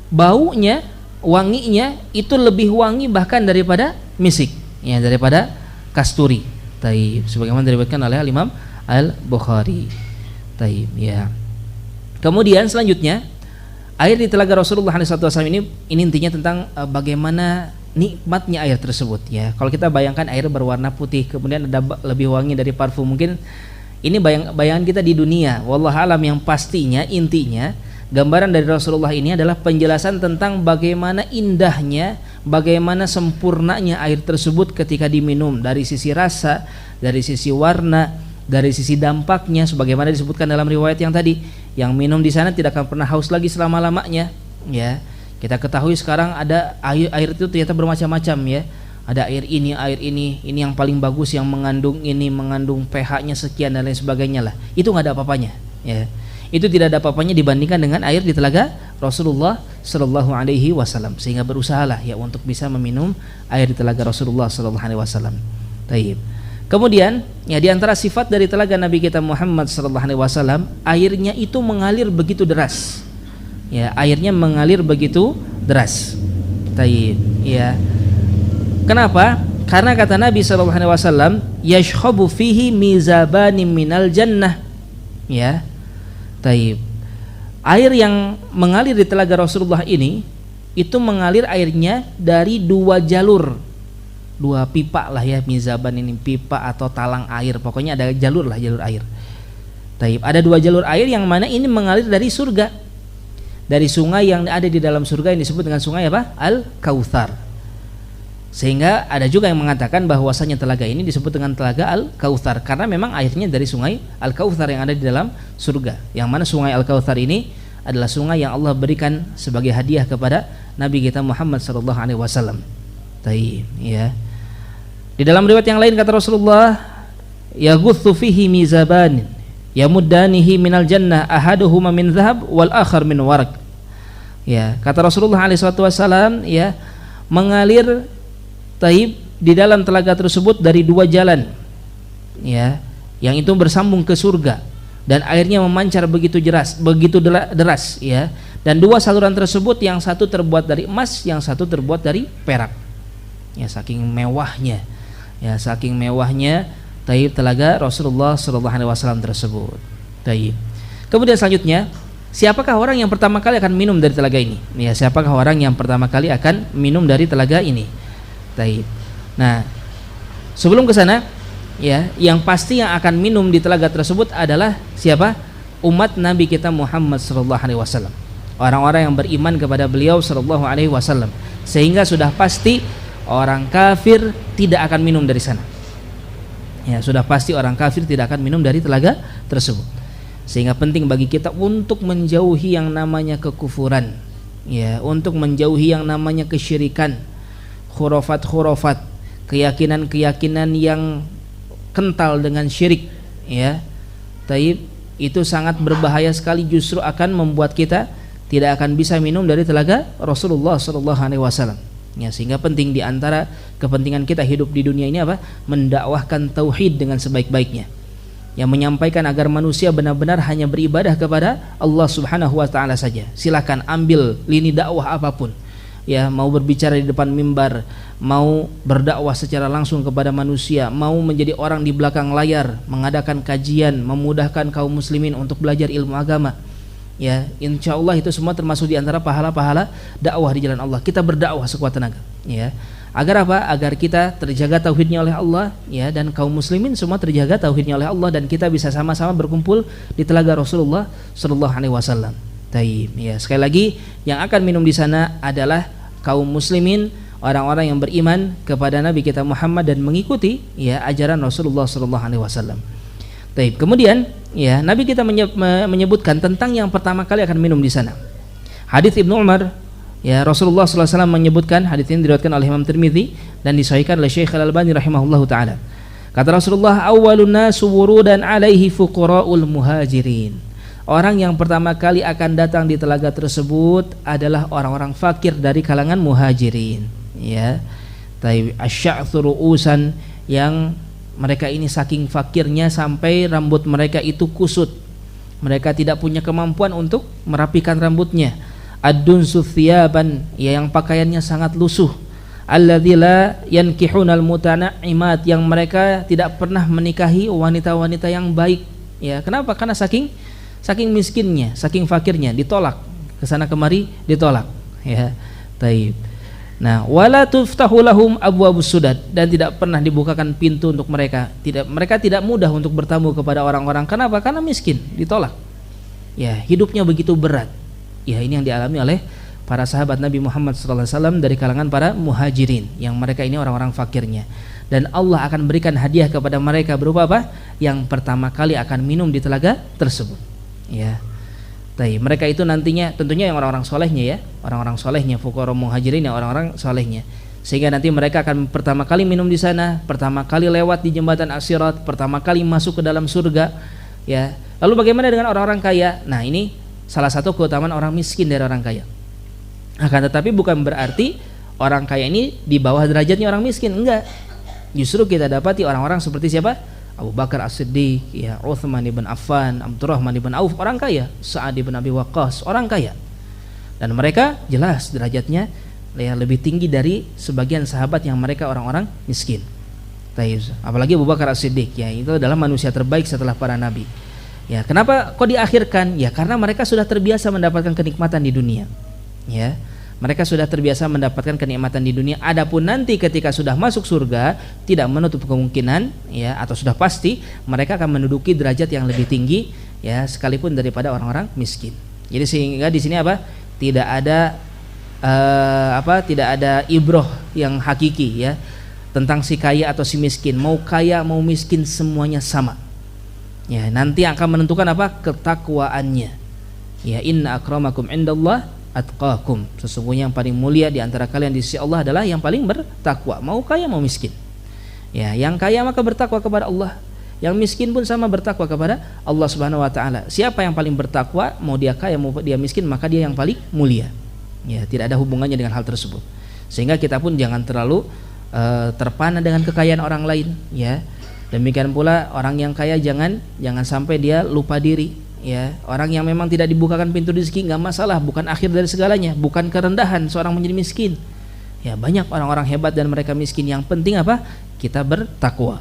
baunya, wanginya itu lebih wangi bahkan daripada misik, ya, daripada kasturi. Sebagaimana diriwayatkan oleh Imam Al-Bukhari. Ya. Kemudian selanjutnya air di telaga Rasulullah SAW ini intinya tentang bagaimana nikmatnya air tersebut, ya. Kalau kita bayangkan air berwarna putih kemudian ada lebih wangi dari parfum, mungkin ini bayangan kita di dunia. Wallahu alam, yang pastinya intinya gambaran dari Rasulullah ini adalah penjelasan tentang bagaimana indahnya, bagaimana sempurnanya air tersebut ketika diminum, dari sisi rasa, dari sisi warna, dari sisi dampaknya, sebagaimana disebutkan dalam riwayat yang tadi, yang minum di sana tidak akan pernah haus lagi selama-lamanya. Ya, kita ketahui sekarang ada air itu ternyata bermacam-macam, ya. Ada air ini yang paling bagus, yang mengandung pH-nya sekian dan lain sebagainya lah. Itu nggak ada apa-apanya, ya. Itu tidak ada apa-apanya dibandingkan dengan air di telaga Rasulullah Sallallahu Alaihi Wasallam. Sehingga berusahalah, ya, untuk bisa meminum air di telaga Rasulullah Sallallahu Alaihi Wasallam. Kemudian, ya, di antara sifat dari telaga Nabi kita Muhammad Sallallahu Alaihi Wasallam, airnya itu mengalir begitu deras. Ya, airnya mengalir begitu deras. Ya. Kenapa? Karena kata Nabi Sallallahu Alaihi Wasallam, yashkhabu fihi mizabani minal jannah. Ya. Air yang mengalir di telaga Rasulullah ini, itu mengalir airnya dari 2 jalur, 2 pipa lah ya, mizaban ini pipa atau talang air, pokoknya ada jalur lah, jalur air. Taib, ada 2 jalur air yang mana ini mengalir dari surga, dari sungai yang ada di dalam surga yang disebut dengan sungai apa? Al-Kautsar. Sehingga ada juga yang mengatakan bahwasanya telaga ini disebut dengan telaga Al-Kautsar karena memang airnya dari sungai Al-Kautsar yang ada di dalam surga. Yang mana sungai Al-Kautsar ini adalah sungai yang Allah berikan sebagai hadiah kepada Nabi kita Muhammad sallallahu alaihi wasallam. Taib, ya. Di dalam riwayat yang lain kata Rasulullah, yaghutsu fihi mizaban yamuddanihi minal jannah ahaduhuma min dhahab wal akhar min waraq. Ya, kata Rasulullah alaihi wasallam, ya, mengalir taib di dalam telaga tersebut dari 2 jalan, ya, yang itu bersambung ke surga dan airnya memancar begitu deras, ya. Dan 2 saluran tersebut yang satu terbuat dari emas, yang satu terbuat dari perak. Ya, saking mewahnya. Ya, saking mewahnya taib telaga Rasulullah sallallahu alaihi wasallam tersebut. Taib. Kemudian selanjutnya, siapakah orang yang pertama kali akan minum dari telaga ini? Ya, siapakah orang yang pertama kali akan minum dari telaga ini? Taib. Nah, sebelum ke sana, ya, yang pasti yang akan minum di telaga tersebut adalah siapa? Umat Nabi kita Muhammad sallallahu alaihi wasallam. Orang-orang yang beriman kepada beliau sallallahu alaihi wasallam. Sehingga sudah pasti orang kafir tidak akan minum dari sana. Ya, sudah pasti orang kafir tidak akan minum dari telaga tersebut. Sehingga penting bagi kita untuk menjauhi yang namanya kekufuran, ya, untuk menjauhi yang namanya kesyirikan, khurafat-khurafat, keyakinan-keyakinan yang kental dengan syirik, ya. Taib, itu sangat berbahaya sekali, justru akan membuat kita tidak akan bisa minum dari telaga Rasulullah sallallahu alaihi wasallam. Ya, sehingga penting di antara kepentingan kita hidup di dunia ini apa? Mendakwahkan tauhid dengan sebaik-baiknya. Yang menyampaikan agar manusia benar-benar hanya beribadah kepada Allah Subhanahu wa taala saja. Silakan ambil lini dakwah apapun. Ya, mau berbicara di depan mimbar, mau berdakwah secara langsung kepada manusia, mau menjadi orang di belakang layar, mengadakan kajian, memudahkan kaum muslimin untuk belajar ilmu agama. Ya, insya Allah itu semua termasuk di antara pahala-pahala dakwah di jalan Allah. Kita berdakwah sekuat tenaga, ya. Agar apa? Agar kita terjaga tauhidnya oleh Allah, ya, dan kaum muslimin semua terjaga tauhidnya oleh Allah, dan kita bisa sama-sama berkumpul di telaga Rasulullah sallallahu alaihi wasallam. Taib, ya. Sekali lagi, yang akan minum di sana adalah kaum muslimin, orang-orang yang beriman kepada Nabi kita Muhammad dan mengikuti, ya, ajaran Rasulullah sallallahu alaihi wasallam. Taib. Kemudian, ya, Nabi kita menyebutkan tentang yang pertama kali akan minum di sana. Hadis Ibnu Umar, ya, Rasulullah sallallahu alaihi wasallam menyebutkan, hadis ini diriwayatkan oleh Imam Tirmidzi dan disahihkan oleh Syekh Al-Albani rahimahullahu taala. Kata Rasulullah, awwalun nas wurudan alaihi fuqaraul muhajirin. Orang yang pertama kali akan datang di telaga tersebut adalah orang-orang fakir dari kalangan muhajirin, ya. Taib, asy'atsu ru'usan, yang mereka ini saking fakirnya sampai rambut mereka itu kusut. Mereka tidak punya kemampuan untuk merapikan rambutnya. Ad-dunsu thiyaban, ya, yang pakaiannya sangat lusuh. Alladzi la yankihunal mutanaimat, yang mereka tidak pernah menikahi wanita-wanita yang baik. Ya, kenapa? Karena saking miskinnya, saking fakirnya, ditolak ke sana kemari, ditolak, ya. Taib. Nah, wala tuftahu lahum abwabus sudad, dan tidak pernah dibukakan pintu untuk mereka. Mereka tidak mudah untuk bertamu kepada orang-orang. Kenapa? Karena miskin, ditolak. Ya, hidupnya begitu berat. Ya, ini yang dialami oleh para sahabat Nabi Muhammad SAW dari kalangan para muhajirin, yang mereka ini orang-orang fakirnya. Dan Allah akan berikan hadiah kepada mereka berupa apa? Yang pertama kali akan minum di telaga tersebut. Ya. Taib. Mereka itu nantinya tentunya yang orang-orang solehnya, ya, orang-orang solehnya, fuqara muhajirin, yang orang-orang solehnya. Sehingga nanti mereka akan pertama kali minum di sana, pertama kali lewat di jembatan As-Sirat, pertama kali masuk ke dalam surga, ya. Lalu bagaimana dengan orang-orang kaya? Nah, ini salah satu keutamaan orang miskin dari orang kaya. Akan tetapi bukan berarti orang kaya ini di bawah derajatnya orang miskin, enggak. Justru kita dapati orang-orang seperti siapa? Abu Bakar As-Siddiq, ya, Uthman ibn Affan, Abdurrahman ibn Auf, orang kaya. Sa'ad ibn Abi Waqqas, orang kaya. Dan mereka jelas derajatnya, ya, lebih tinggi dari sebagian sahabat yang mereka orang-orang miskin. Apalagi Abu Bakar As-Siddiq, ya, itu adalah manusia terbaik setelah para nabi. Ya, kenapa kok diakhirkan? Ya, karena mereka sudah terbiasa mendapatkan kenikmatan di dunia. Ya. Mereka sudah terbiasa mendapatkan kenikmatan di dunia. Adapun nanti ketika sudah masuk surga, tidak menutup kemungkinan ya, atau sudah pasti mereka akan menduduki derajat yang lebih tinggi ya, sekalipun daripada orang-orang miskin. Jadi sehingga di sini apa? Tidak ada tidak ada ibroh yang hakiki ya tentang si kaya atau si miskin. Mau kaya mau miskin semuanya sama. Ya, nanti akan menentukan apa? Ketakwaannya. Ya, inna akramakum indallah atqakum. Sesungguhnya yang paling mulia di antara kalian di sisi Allah adalah yang paling bertakwa, mau kaya mau miskin. Ya, yang kaya maka bertakwa kepada Allah, yang miskin pun sama bertakwa kepada Allah Subhanahu wa taala. Siapa yang paling bertakwa, mau dia kaya mau dia miskin, maka dia yang paling mulia. Ya, tidak ada hubungannya dengan hal tersebut. Sehingga kita pun jangan terlalu terpana dengan kekayaan orang lain, ya. Demikian pula orang yang kaya jangan sampai dia lupa diri. Ya, orang yang memang tidak dibukakan pintu rezeki nggak masalah, bukan akhir dari segalanya, bukan kerendahan seorang menjadi miskin. Ya, banyak orang-orang hebat dan mereka miskin. Yang penting apa? Kita bertakwa.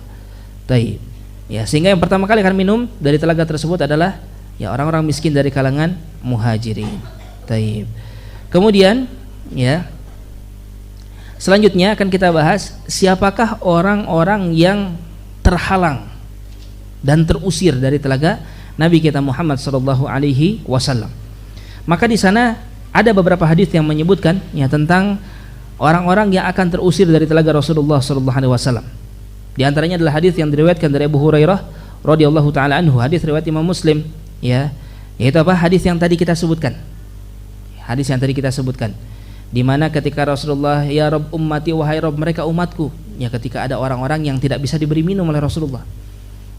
Taib. Ya, sehingga yang pertama kali akan minum dari telaga tersebut adalah ya orang-orang miskin dari kalangan muhajirin. Taib. Kemudian ya, selanjutnya akan kita bahas siapakah orang-orang yang terhalang dan terusir dari telaga Nabi kita Muhammad sallallahu alaihi wasallam. Maka di sana ada beberapa hadis yang menyebutkan ya tentang orang-orang yang akan terusir dari telaga Rasulullah sallallahu alaihi wasallam. Di antaranya adalah hadis yang diriwayatkan dari Abu Hurairah radhiyallahu taala anhu, hadis riwayat Imam Muslim ya, yaitu apa? Hadis yang tadi kita sebutkan. Hadis yang tadi kita sebutkan. Di mana ketika Rasulullah, ya Rabb ummati, wahai Rabb mereka umatku, ya ketika ada orang-orang yang tidak bisa diberi minum oleh Rasulullah.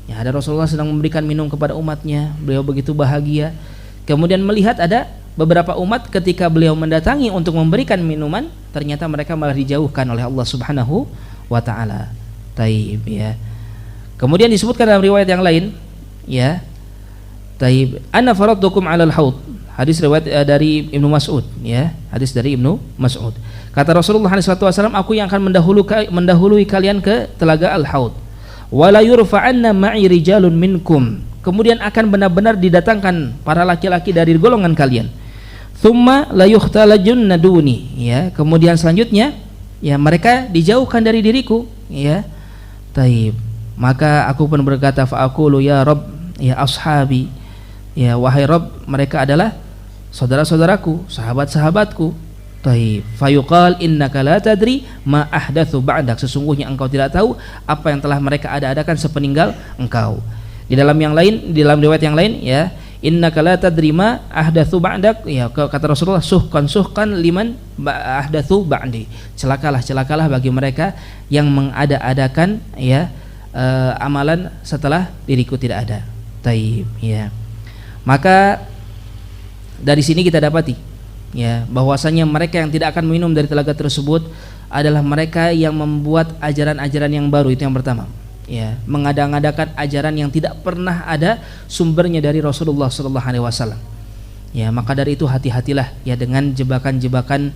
Ya, ada Rasulullah sedang memberikan minum kepada umatnya, beliau begitu bahagia. Kemudian melihat ada beberapa umat ketika beliau mendatangi untuk memberikan minuman, ternyata mereka malah dijauhkan oleh Allah Subhanahu wa taala. Taib ya. Kemudian disebutkan dalam riwayat yang lain, ya. Taib, ana faradtukum 'alal haud. Hadis riwayat dari Ibnu Mas'ud, ya. Hadis dari Ibnu Mas'ud. Kata Rasulullah SAW, aku yang akan mendahului kalian ke telaga Al-Haud. Wala yurfa'anna ma'i rijalun minkum. Kemudian akan benar-benar didatangkan para laki-laki dari golongan kalian. Tsumma la yukhtalajunna duni, ya. Kemudian selanjutnya ya mereka dijauhkan dari diriku, ya. Taib. Maka aku pun berkata fa aqulu ya Rabb, ya ashabi. Ya wahai Rabb, mereka adalah saudara-saudaraku, sahabat-sahabatku. Taib. Fayuqal innaka la tadri ma ahdatsu ba'dak. Sesungguhnya engkau tidak tahu apa yang telah mereka ada-adakan sepeninggal engkau. Di dalam yang lain, di dalam riwayat yang lain ya, innaka la tadri ma ahdatsu ba'dak. Ya, kata Rasulullah, suhkan liman ahdatsu ba'di. Celakalah bagi mereka yang mengada-adakan ya amalan setelah diriku tidak ada. Taib ya. Maka dari sini kita dapati ya bahwasanya mereka yang tidak akan minum dari telaga tersebut adalah mereka yang membuat ajaran-ajaran yang baru. Itu yang pertama ya, mengada-ngadakan ajaran yang tidak pernah ada sumbernya dari Rasulullah sallallahu alaihi wasallam. Ya, maka dari itu hati-hatilah ya dengan jebakan-jebakan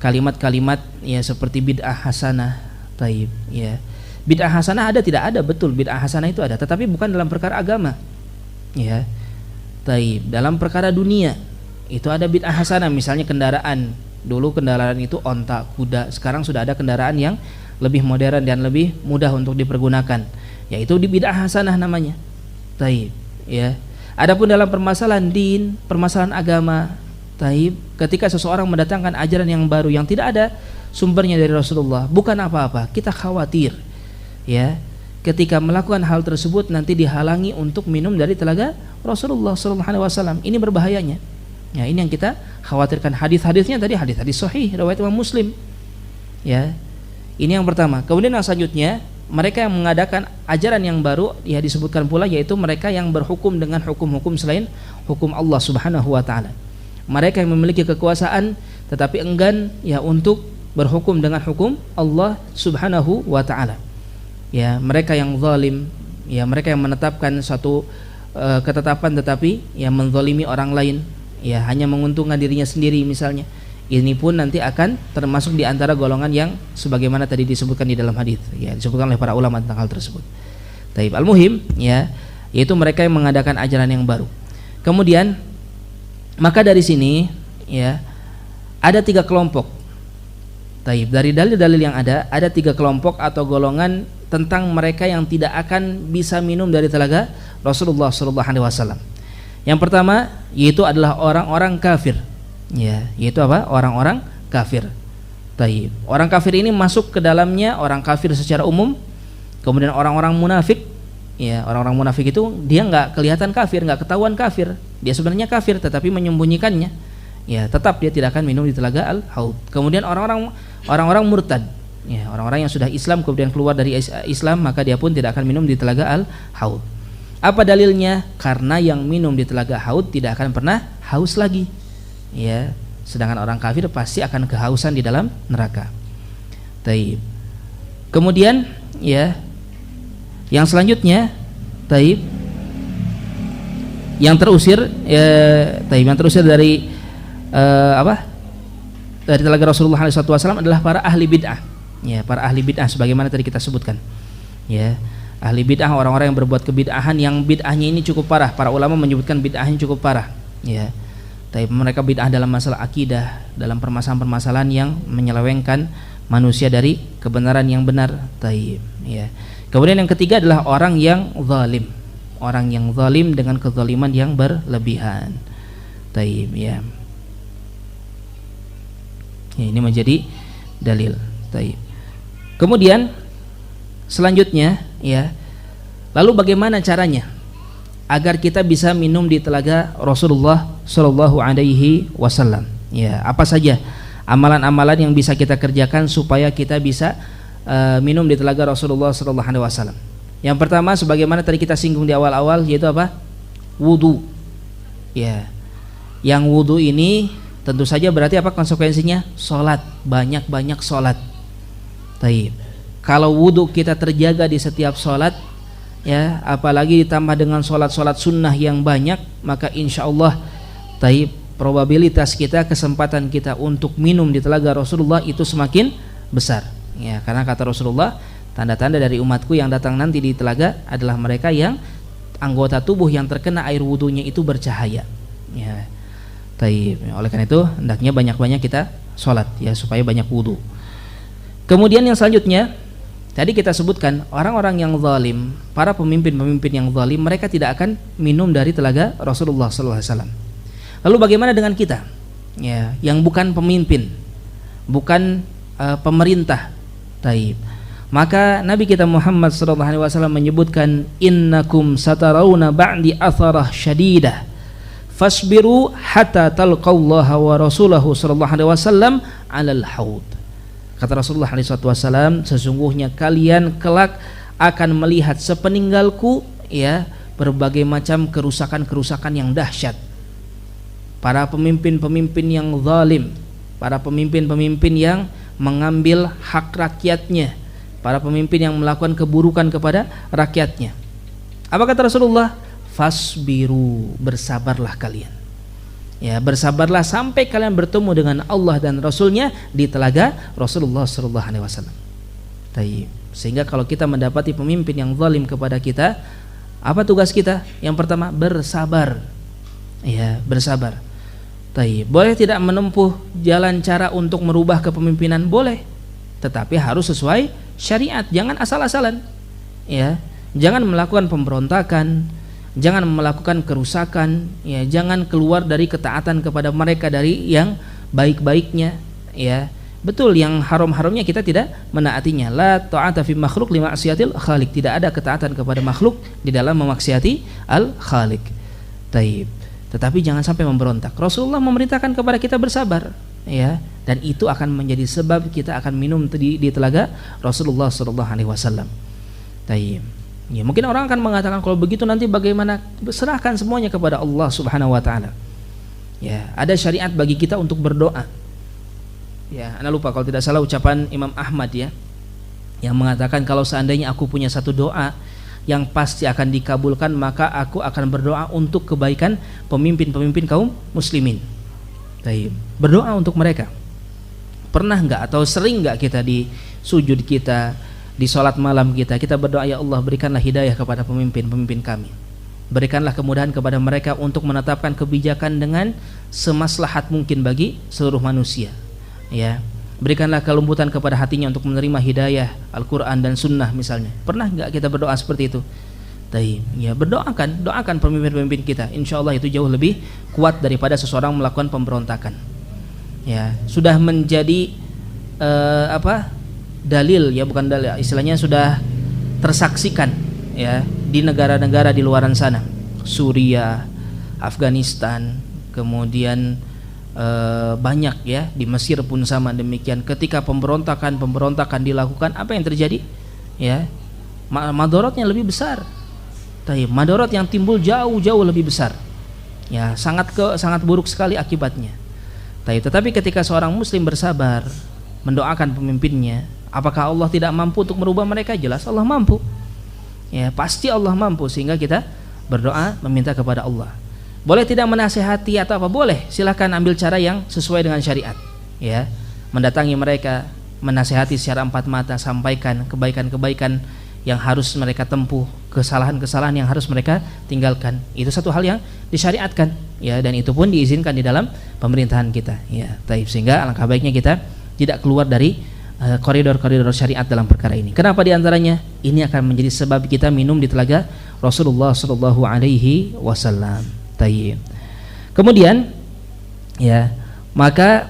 kalimat-kalimat ya seperti bid'ah hasanah. Taib ya. Bid'ah hasanah ada tidak ada, betul, bid'ah hasanah itu ada, tetapi bukan dalam perkara agama. Ya. Taib, dalam perkara dunia itu ada bid'ah hasanah, misalnya kendaraan. Dulu kendaraan itu onta, kuda. Sekarang sudah ada kendaraan yang lebih modern dan lebih mudah untuk dipergunakan. Yaitu di bid'ah hasanah namanya. Taib, ya. Adapun dalam permasalahan din, permasalahan agama, taib, ketika seseorang mendatangkan ajaran yang baru yang tidak ada sumbernya dari Rasulullah, bukan apa-apa, kita khawatir, ya. Ketika melakukan hal tersebut nanti dihalangi untuk minum dari telaga Rasulullah SAW. Ini berbahayanya. Ya, ini yang kita khawatirkan. Hadis-hadisnya tadi hadis-hadis sahih riwayat Imam Muslim. Ya. Ini yang pertama. Kemudian yang selanjutnya, mereka yang mengadakan ajaran yang baru ya disebutkan pula, yaitu mereka yang berhukum dengan hukum-hukum selain hukum Allah Subhanahu wa taala. Mereka yang memiliki kekuasaan tetapi enggan ya untuk berhukum dengan hukum Allah Subhanahu wa taala. Ya, mereka yang zalim, ya mereka yang menetapkan satu ketetapan tetapi yang menzalimi orang lain, ya hanya menguntungkan dirinya sendiri misalnya. Ini pun nanti akan termasuk di antara golongan yang sebagaimana tadi disebutkan di dalam hadis, ya disebutkan oleh para ulama tentang hal tersebut. Taib, al-muhim ya, yaitu mereka yang mengadakan ajaran yang baru. Kemudian maka dari sini ya Ada 3 kelompok. Taib, dari dalil-dalil yang ada 3 kelompok atau golongan tentang mereka yang tidak akan bisa minum dari telaga Rasulullah sallallahu alaihi wasallam. Yang pertama yaitu adalah orang-orang kafir. Ya, yaitu apa? Orang-orang kafir. Taib. Orang kafir ini masuk ke dalamnya orang kafir secara umum, kemudian orang-orang munafik. Ya, orang-orang munafik itu dia nggak kelihatan kafir, nggak ketahuan kafir. Dia sebenarnya kafir tetapi menyembunyikannya. Ya, tetap dia tidak akan minum di telaga Al-Haud. Kemudian orang-orang murtad, ya, orang-orang yang sudah Islam kemudian keluar dari Islam, maka dia pun tidak akan minum di telaga Al-Haud. Apa dalilnya? Karena yang minum di telaga Haud tidak akan pernah haus lagi. Ya, sedangkan orang kafir pasti akan kehausan di dalam neraka. Taib. Kemudian ya, yang selanjutnya, taib, yang terusir taib, yang terusir dari dari telaga Rasulullah SAW adalah para ahli bid'ah. Ya, para ahli bid'ah sebagaimana tadi kita sebutkan. Ya, ahli bid'ah orang-orang yang berbuat kebid'ahan yang bid'ahnya ini cukup parah. Para ulama menyebutkan bid'ahnya cukup parah. Ya, tapi mereka bid'ah dalam masalah akidah, dalam permasalahan-permasalahan yang menyelewengkan manusia dari kebenaran yang benar. Taib. Ya. Kemudian yang ketiga adalah orang yang zalim. Orang yang zalim dengan kezaliman yang berlebihan. Taib. Ya. Ini menjadi dalil. Taib. Kemudian selanjutnya ya, lalu bagaimana caranya agar kita bisa minum di telaga Rasulullah Shallallahu Alaihi Wasallam? Ya, apa saja amalan-amalan yang bisa kita kerjakan supaya kita bisa minum di telaga Rasulullah Shallallahu Alaihi Wasallam? Yang pertama, sebagaimana tadi kita singgung di awal-awal, yaitu apa? Wudu. Ya, yang wudu ini tentu saja berarti apa konsekuensinya? Sholat, banyak-banyak sholat. Taib. Kalau wudu kita terjaga di setiap sholat, ya, apalagi ditambah dengan sholat-sholat sunnah yang banyak, maka insya Allah, taib, probabilitas kita, kesempatan kita untuk minum di telaga Rasulullah itu semakin besar. Ya, karena kata Rasulullah, tanda-tanda dari umatku yang datang nanti di telaga adalah mereka yang anggota tubuh yang terkena air wudunya itu bercahaya. Ya. Taib. Oleh karena itu hendaknya banyak-banyak kita sholat, ya, supaya banyak wudu. Kemudian yang selanjutnya tadi kita sebutkan orang-orang yang zalim, para pemimpin-pemimpin yang zalim, mereka tidak akan minum dari telaga Rasulullah SAW. Lalu bagaimana dengan kita? Ya, yang bukan pemimpin, bukan pemerintah. Taib. Maka Nabi kita Muhammad SAW menyebutkan, innakum satarawna ba'di atharah syadidah fasbiru hatta talqallaha wa rasulahu sallallahu alaihi wasallam 'alal haud. Kata Rasulullah alaihi wasallam, sesungguhnya kalian kelak akan melihat sepeninggalku, ya, berbagai macam kerusakan-kerusakan yang dahsyat. Para pemimpin-pemimpin yang zalim, para pemimpin-pemimpin yang mengambil hak rakyatnya, para pemimpin yang melakukan keburukan kepada rakyatnya. Apa kata Rasulullah? Fasbiru, bersabarlah kalian. Ya, bersabarlah sampai kalian bertemu dengan Allah dan Rasulnya di telaga Rasulullah sallallahu alaihi wasallam. Taib. Sehingga kalau kita mendapati pemimpin yang zalim kepada kita, apa tugas kita? Yang pertama, bersabar. Ya, bersabar. Taib. Boleh tidak menempuh jalan cara untuk merubah kepemimpinan? Boleh. Tetapi harus sesuai syariat, jangan asal-asalan. Ya, jangan melakukan pemberontakan, jangan melakukan kerusakan, ya, jangan keluar dari ketaatan kepada mereka dari yang baik-baiknya, ya. Betul, yang haram-haramnya kita tidak menaatinya. La ta'ata fi makhluk li ma'siyatil khaliq. Tidak ada ketaatan kepada makhluk di dalam memaksiati al-khaliq. Taib. Tetapi jangan sampai memberontak. Rasulullah memerintahkan kepada kita bersabar, ya, dan itu akan menjadi sebab kita akan minum di telaga Rasulullah sallallahu alaihi wasallam. Taib. Ya, mungkin orang akan mengatakan, kalau begitu nanti bagaimana? Serahkan semuanya kepada Allah Subhanahu wa taala. Ya, ada syariat bagi kita untuk berdoa. Ya, Anda lupa kalau tidak salah ucapan Imam Ahmad, ya, yang mengatakan, kalau seandainya aku punya satu doa yang pasti akan dikabulkan, maka aku akan berdoa untuk kebaikan pemimpin-pemimpin kaum muslimin. Baik, berdoa untuk mereka. Pernah enggak atau sering enggak kita di sujud kita, di sholat malam kita berdoa, ya Allah, berikanlah hidayah kepada pemimpin-pemimpin kami, berikanlah kemudahan kepada mereka untuk menetapkan kebijakan dengan semaslahat mungkin bagi seluruh manusia. Ya, berikanlah kelembutan kepada hatinya untuk menerima hidayah Al-Quran dan Sunnah misalnya. Pernah nggak kita berdoa seperti itu? Ya, doakan pemimpin-pemimpin kita. Insya Allah itu jauh lebih kuat daripada seseorang melakukan pemberontakan. Ya, sudah menjadi dalil, ya bukan dalil, istilahnya sudah tersaksikan ya di negara-negara di luaran sana, Suriah, Afghanistan, kemudian banyak ya, di Mesir pun sama demikian. Ketika pemberontakan dilakukan, apa yang terjadi? Ya, madorotnya lebih besar. Madorot yang timbul jauh lebih besar. Ya, sangat buruk sekali akibatnya. Tetapi ketika seorang muslim bersabar, mendoakan pemimpinnya, apakah Allah tidak mampu untuk merubah mereka? Jelas Allah mampu. Ya, pasti Allah mampu, sehingga kita berdoa meminta kepada Allah. Boleh tidak menasihati atau apa? Boleh, silahkan ambil cara yang sesuai dengan syariat. Ya, mendatangi mereka, menasihati secara empat mata, sampaikan kebaikan-kebaikan yang harus mereka tempuh, kesalahan-kesalahan yang harus mereka tinggalkan. Itu satu hal yang disyariatkan, ya, dan itu pun diizinkan di dalam pemerintahan kita. Ya, sehingga alangkah baiknya kita tidak keluar dari koridor-koridor syariat dalam perkara ini. Kenapa diantaranya? Ini akan menjadi sebab kita minum di telaga Rasulullah Shallallahu Alaihi Wasallam. Kemudian, ya, maka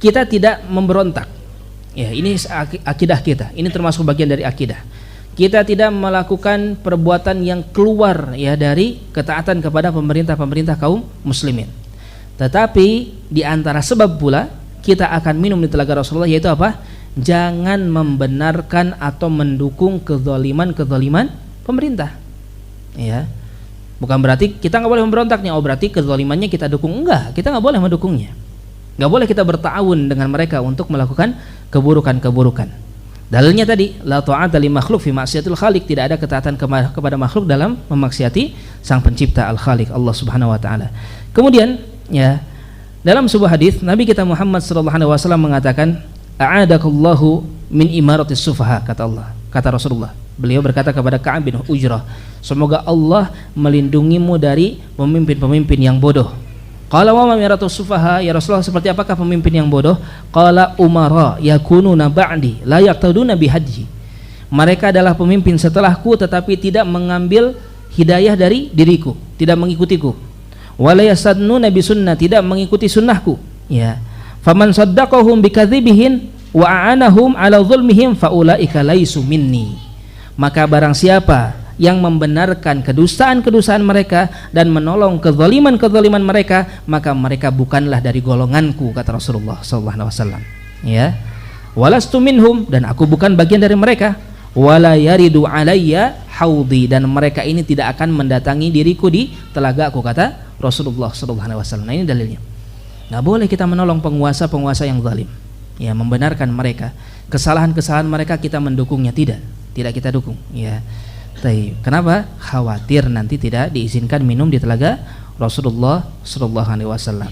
kita tidak memberontak. Ya, ini akidah kita. Ini termasuk bagian dari akidah. Kita tidak melakukan perbuatan yang keluar ya dari ketaatan kepada pemerintah kaum muslimin. Tetapi di antara sebab pula kita akan minum di telaga Rasulullah, yaitu apa? Jangan membenarkan atau mendukung kezaliman pemerintah. Ya. Bukan berarti kita nggak boleh memberontaknya. Oh, berarti kezalimannya kita dukung? Enggak, kita nggak boleh mendukungnya. Nggak boleh kita bertawun dengan mereka untuk melakukan keburukan. Dalilnya tadi, la ta'ata li makhluk fi ma'siyatil khaliq, tidak ada ketaatan kepada makhluk dalam memaksiati sang pencipta al-khaliq, Allah Subhanahu wa taala. Kemudian, ya, dalam sebuah hadis Nabi kita Muhammad sallallahu alaihi wasallam mengatakan, a'adakallahu min imaratis sufaha, kata Rasulullah. Beliau berkata kepada Ka'ab bin Ujrah, semoga Allah melindungimu dari pemimpin-pemimpin yang bodoh. Qala wa ma miratus sufaha, ya Rasulullah, seperti apakah pemimpin yang bodoh? Qala umara yakununa ba'di la yaqtaduna bihadji. Mereka adalah pemimpin setelahku tetapi tidak mengambil hidayah dari diriku, tidak mengikutiku. Wa la yasadnuna bi sunnah, tidak mengikuti sunnahku. Ya. Faman saddaqahum bikadzibihin wa a'anahum ala zulmihim faulaika laisu minni. Maka barang siapa yang membenarkan kedustaan-kedustaan mereka dan menolong kezaliman-kezaliman mereka, maka mereka bukanlah dari golonganku, kata Rasulullah sallallahu alaihi wasallam. Ya. Walastu minhum, dan aku bukan bagian dari mereka. Wala yaridu alayya haudi, dan mereka ini tidak akan mendatangi diriku di telagaku, kata Rasulullah sallallahu alaihi wasallam. Nah, ini dalilnya. Enggak boleh kita menolong penguasa-penguasa yang zalim. Ya, membenarkan mereka. Kesalahan-kesalahan mereka kita mendukungnya, tidak kita dukung. Ya. Kenapa? Khawatir nanti tidak diizinkan minum di telaga Rasulullah sallallahu alaihi wasallam.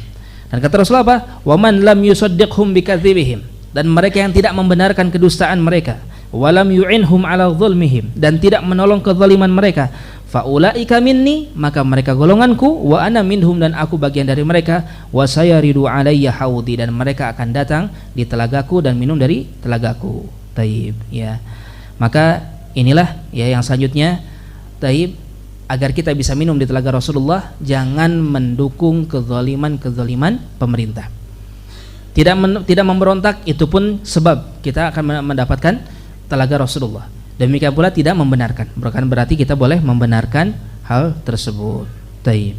Dan kata Rasulullah apa? Wa man lam yusaddiqhum bikadzibihim, dan mereka yang tidak membenarkan kedustaan mereka, wa lam yu'inhum ala zulmihim, dan tidak menolong kezaliman mereka, faulaika minni, maka mereka golonganku, wa ana minhum, dan aku bagian dari mereka, wa sayaridu alayya haudi, dan mereka akan datang di telagaku dan minum dari telagaku. Ya. Maka inilah ya yang selanjutnya, agar kita bisa minum di telaga Rasulullah, jangan mendukung kezaliman pemerintah. Tidak memberontak, itu pun sebab kita akan mendapatkan telaga Rasulullah. Demikian pula tidak membenarkan, bukan berarti kita boleh membenarkan hal tersebut.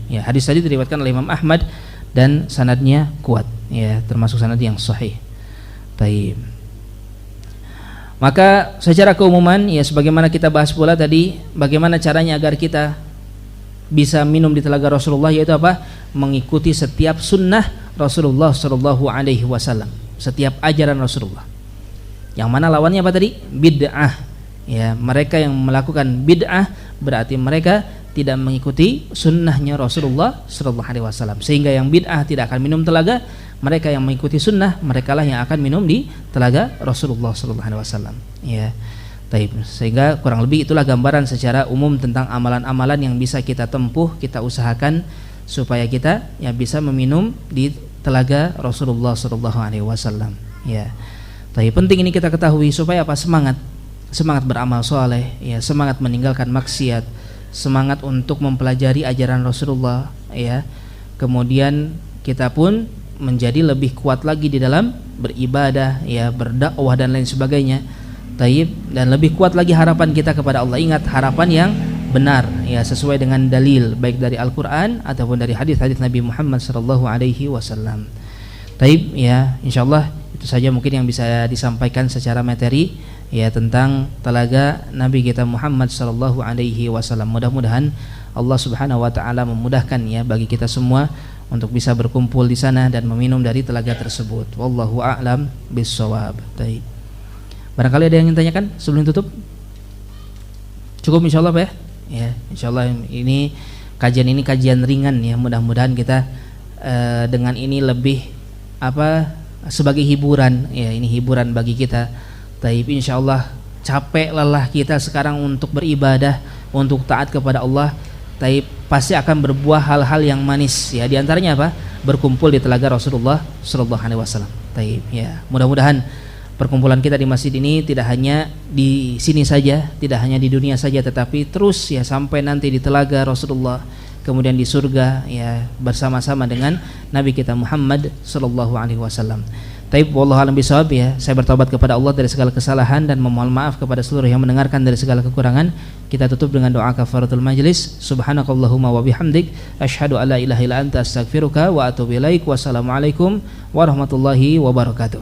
Ya, hadis tadi diriwayatkan oleh Imam Ahmad dan sanadnya kuat, ya, termasuk sanad yang sahih. Maka secara keumuman, ya, sebagaimana kita bahas pula tadi, bagaimana caranya agar kita bisa minum di telaga Rasulullah, yaitu apa? Mengikuti setiap sunnah Rasulullah sallallahu alaihi wasallam, setiap ajaran Rasulullah. Yang mana lawannya apa tadi? Bid'ah. Ya, mereka yang melakukan bid'ah berarti mereka tidak mengikuti sunnahnya Rasulullah sallallahu alaihi wasallam. Sehingga yang bid'ah tidak akan minum telaga, mereka yang mengikuti sunnah, merekalah yang akan minum di telaga Rasulullah sallallahu alaihi wasallam. Ya. Sehingga kurang lebih itulah gambaran secara umum tentang amalan-amalan yang bisa kita tempuh, kita usahakan supaya kita ya bisa meminum di telaga Rasulullah sallallahu alaihi wasallam ya. Tapi penting ini kita ketahui supaya apa? Semangat beramal soleh ya, semangat meninggalkan maksiat, semangat untuk mempelajari ajaran Rasulullah ya. Kemudian kita pun menjadi lebih kuat lagi di dalam beribadah ya, berdakwah dan lain sebagainya. Taib, dan lebih kuat lagi harapan kita kepada Allah. Ingat, harapan yang benar ya, sesuai dengan dalil baik dari Al-Qur'an ataupun dari hadis-hadis Nabi Muhammad sallallahu alaihi wasallam. Taib ya, insyaallah itu saja mungkin yang bisa disampaikan secara materi ya tentang telaga Nabi kita Muhammad sallallahu alaihi wasallam. Mudah-mudahan Allah Subhanahu wa taala memudahkan ya bagi kita semua untuk bisa berkumpul di sana dan meminum dari telaga tersebut. Wallahu a'lam bissawab. Taib. Barangkali ada yang ingin tanyakan sebelum tutup? Cukup insyaallah Pak ya? Ya, insyaallah ini kajian ringan ya. Mudah-mudahan kita dengan ini lebih sebagai hiburan ya, ini hiburan bagi kita. Taib, insyaallah capek lelah kita sekarang untuk beribadah, untuk taat kepada Allah. Taib, pasti akan berbuah hal-hal yang manis ya. Di antaranya apa? Berkumpul di telaga Rasulullah sallallahu alaihi wasallam. Taib ya. Mudah-mudahan perkumpulan kita di masjid ini tidak hanya di sini saja, tidak hanya di dunia saja, tetapi terus ya sampai nanti di telaga Rasulullah, kemudian di surga ya bersama-sama dengan Nabi kita Muhammad sallallahu alaihi wasallam. Taib, wallahu a'lam bishawab ya. Saya bertobat kepada Allah dari segala kesalahan dan memohon maaf kepada seluruh yang mendengarkan dari segala kekurangan. Kita tutup dengan doa kafaratul majlis. Subhanakallahumma wa bihamdik, asyhadu alla ilaha illa anta, astaghfiruka wa atubu ilaik. Wassalamualaikum warahmatullahi wabarakatuh.